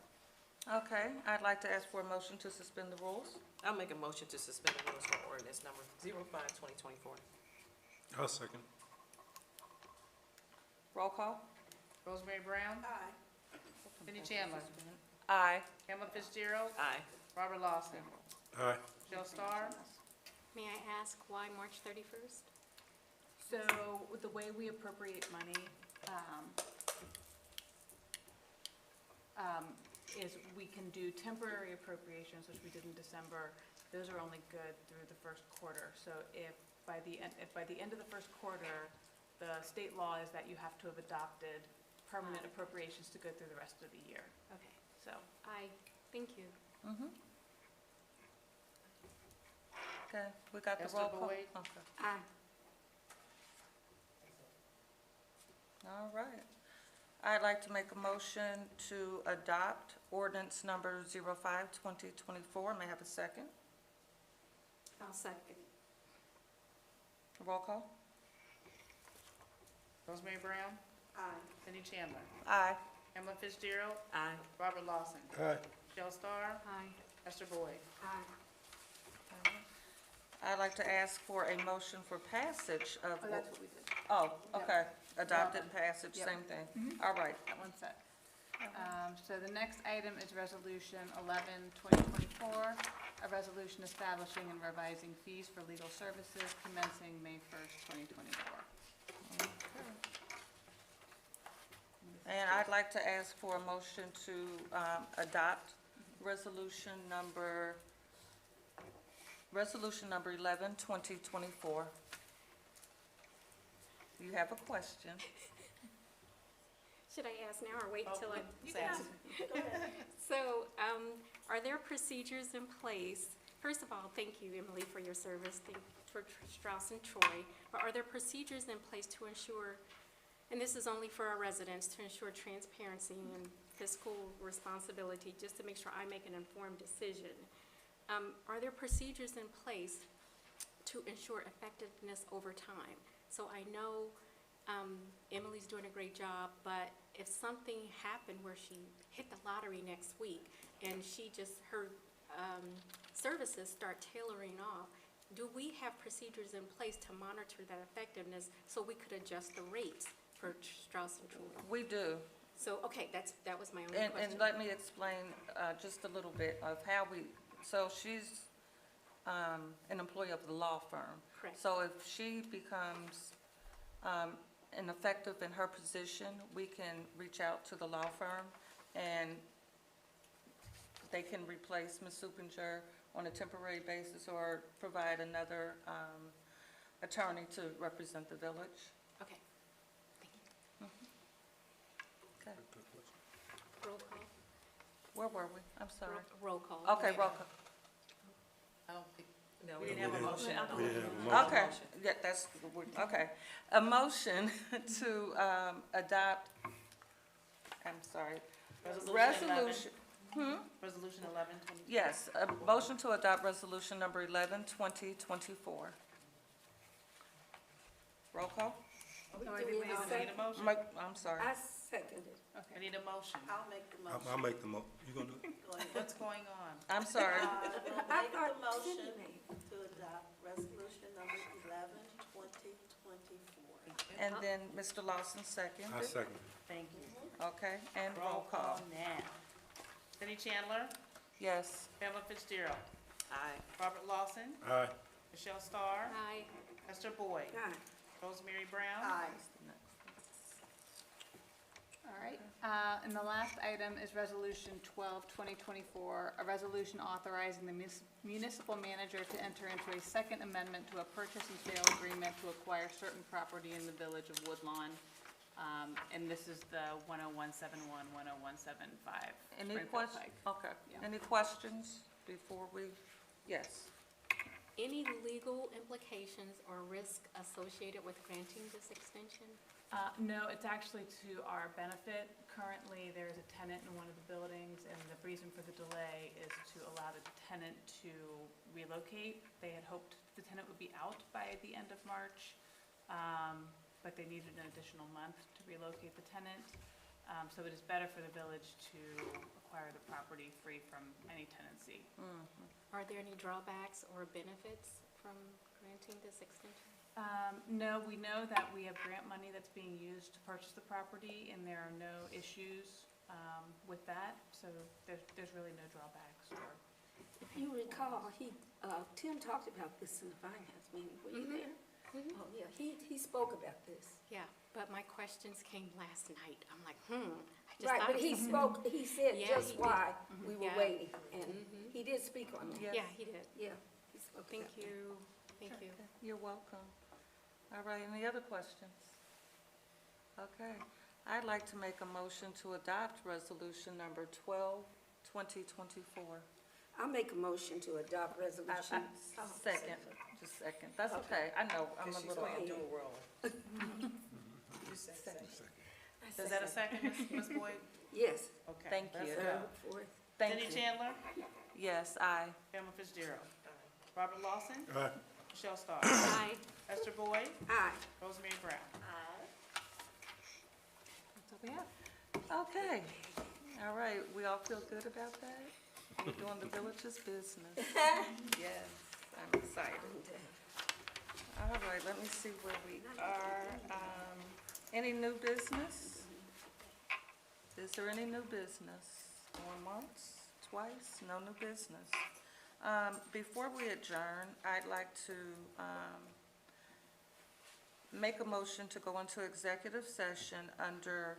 Okay, I'd like to ask for a motion to suspend the rules. I'll make a motion to suspend the rules for ordinance number 05-2024. I'll second. Roll call? Rosemary Brown, Aye. Cindy Chandler, Aye. Pamela Fitzgerald, Aye. Robert Lawson, Aye. Michelle Starr. May I ask why March 31st? So the way we appropriate money is we can do temporary appropriations, which we did in December. Those are only good through the first quarter. So if by the end of the first quarter, the state law is that you have to have adopted permanent appropriations to go through the rest of the year. Okay. So, Thank you. Okay, we got the Esther roll call? Boyd? Okay. Aye. All right. I'd like to make a motion to adopt ordinance number 05-2024. May I have a second? I'll second. Roll call? Rosemary Brown, Aye. Cindy Chandler, Aye. Pamela Fitzgerald, Aye. Robert Lawson, Aye. Michelle Starr, Aye. Esther Boyd. Aye. I'd like to ask for a motion for passage of. oh, that's what we did. Oh, okay. Adopted passage, Yep. same thing. All right. That one's set. So the next item is Resolution 11-2024, a resolution establishing and revising fees for legal services commencing May 1st, 2024. And I'd like to ask for a motion to adopt resolution number 11-2024. You have a question. Should I ask now or wait Oh, till I? you can ask. So, are there procedures in place? First of all, thank you, Emily, for your service, thank for Strauss and Troy. But are there procedures in place to ensure, and this is only for our residents, to ensure transparency and fiscal responsibility, just to make sure I make an informed decision? Are there procedures in place to ensure effectiveness over time? So I know Emily's doing a great job, but if something happened where she hit the lottery next week and her services start tailoring off, do we have procedures in place to monitor that effectiveness so we could adjust the rates for Strauss and Troy? We do. So, okay, that was my only And question. let me explain just a little bit of how so she's an employee of the law firm. Correct. So if she becomes ineffective in her position, we can reach out to the law firm and they can replace Ms. Supinger on a temporary basis or provide another attorney to represent the village. Okay, thank you. Okay. Roll call? Where were we? I'm sorry. Roll call. Okay, roll call. I don't think, no, We we didn't have a motion. We didn't have a motion. Okay, yeah, okay. A motion to adopt, I'm sorry, resolution. Resolution 11, Yes, a motion to adopt resolution number 11, 2024. Roll call? Do we need a motion? I'm sorry. I second it. We need a motion. I'll make the motion. I'll make the you gonna do it? Go ahead. What's going on? I'm sorry. We'll make the motion to adopt resolution number 11, 2024. And then Mr. Lawson second. I second it. Thank you. Okay, and roll call. now. Cindy Chandler, Yes. Pamela Fitzgerald, Aye. Robert Lawson, Aye. Michelle Starr, Aye. Esther Boyd, Aye. Rosemary Brown. Aye. All right, and the last item is Resolution 12, 2024, a resolution authorizing the municipal manager to enter into a second amendment to a purchase and sale agreement to acquire certain property in the village of Woodlawn. And this is the 10171, 10175. Any Springfield questions? Pike. Okay. Yeah. Any questions before we, yes. Any legal implications or risk associated with granting this extension? No, it's actually to our benefit. Currently, there's a tenant in one of the buildings, and the reason for the delay is to allow the tenant to relocate. They had hoped the tenant would be out by the end of March, but they needed an additional month to relocate the tenant. So it is better for the village to acquire the property free from any tenancy. Are there any drawbacks or benefits from granting this extension? No, we know that we have grant money that's being used to purchase the property, and there are no issues with that, so there's really no drawbacks or. If you recall, Tim talked about this in the finance meeting. Were you there? Oh, yeah, he spoke about this. Yeah, but my questions came last night. I'm like, I just Right, thought but of he something. spoke, he said Yeah, just he did. why we were Yeah. waiting, and he did speak on that. Yeah, he did. Yeah, he spoke Thank about that. you, thank you. You're welcome. All right, any other questions? Okay, I'd like to make a motion to adopt resolution number 12, 2024. I'll make a motion to adopt resolution. Second, just second. That's okay. I know, I'm a she's little. going to do a roll. You said second. Is that a second, Ms. Boyd? Yes. Okay. Thank let's you. go. Fourth. Thank Cindy you. Chandler, Yes, aye. Pamela Fitzgerald, Robert Lawson, Aye. Michelle Starr, Aye. Esther Boyd, Aye. Rosemary Brown. That's all we have. Okay. All right, we all feel good about that? We're doing the village's business. Yes, I'm excited. All right, let me see where we are. Any new business? Is there any new business? Going once, twice, no new business. Before we adjourn, I'd like to make a motion to go into executive session under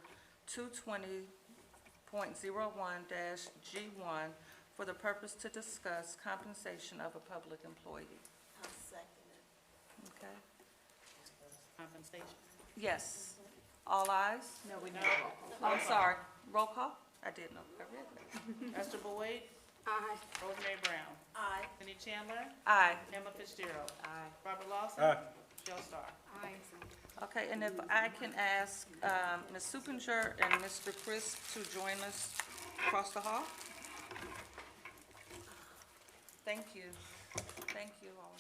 220.01-G1 for the purpose to discuss compensation of a public employee. I'll second it. Okay? Compensation. Yes. All ayes? No, we know. I'm sorry, roll call? I did know, I read that. Esther Boyd, Aye. Rosemary Brown, Aye. Cindy Chandler, Aye. Emma Fitzgerald, Aye. Robert Lawson, Aye. Michelle Starr. Aye. Okay, and if I can ask Ms. Supinger and Mr. Chris to join us across the hall? Thank you. Thank you all.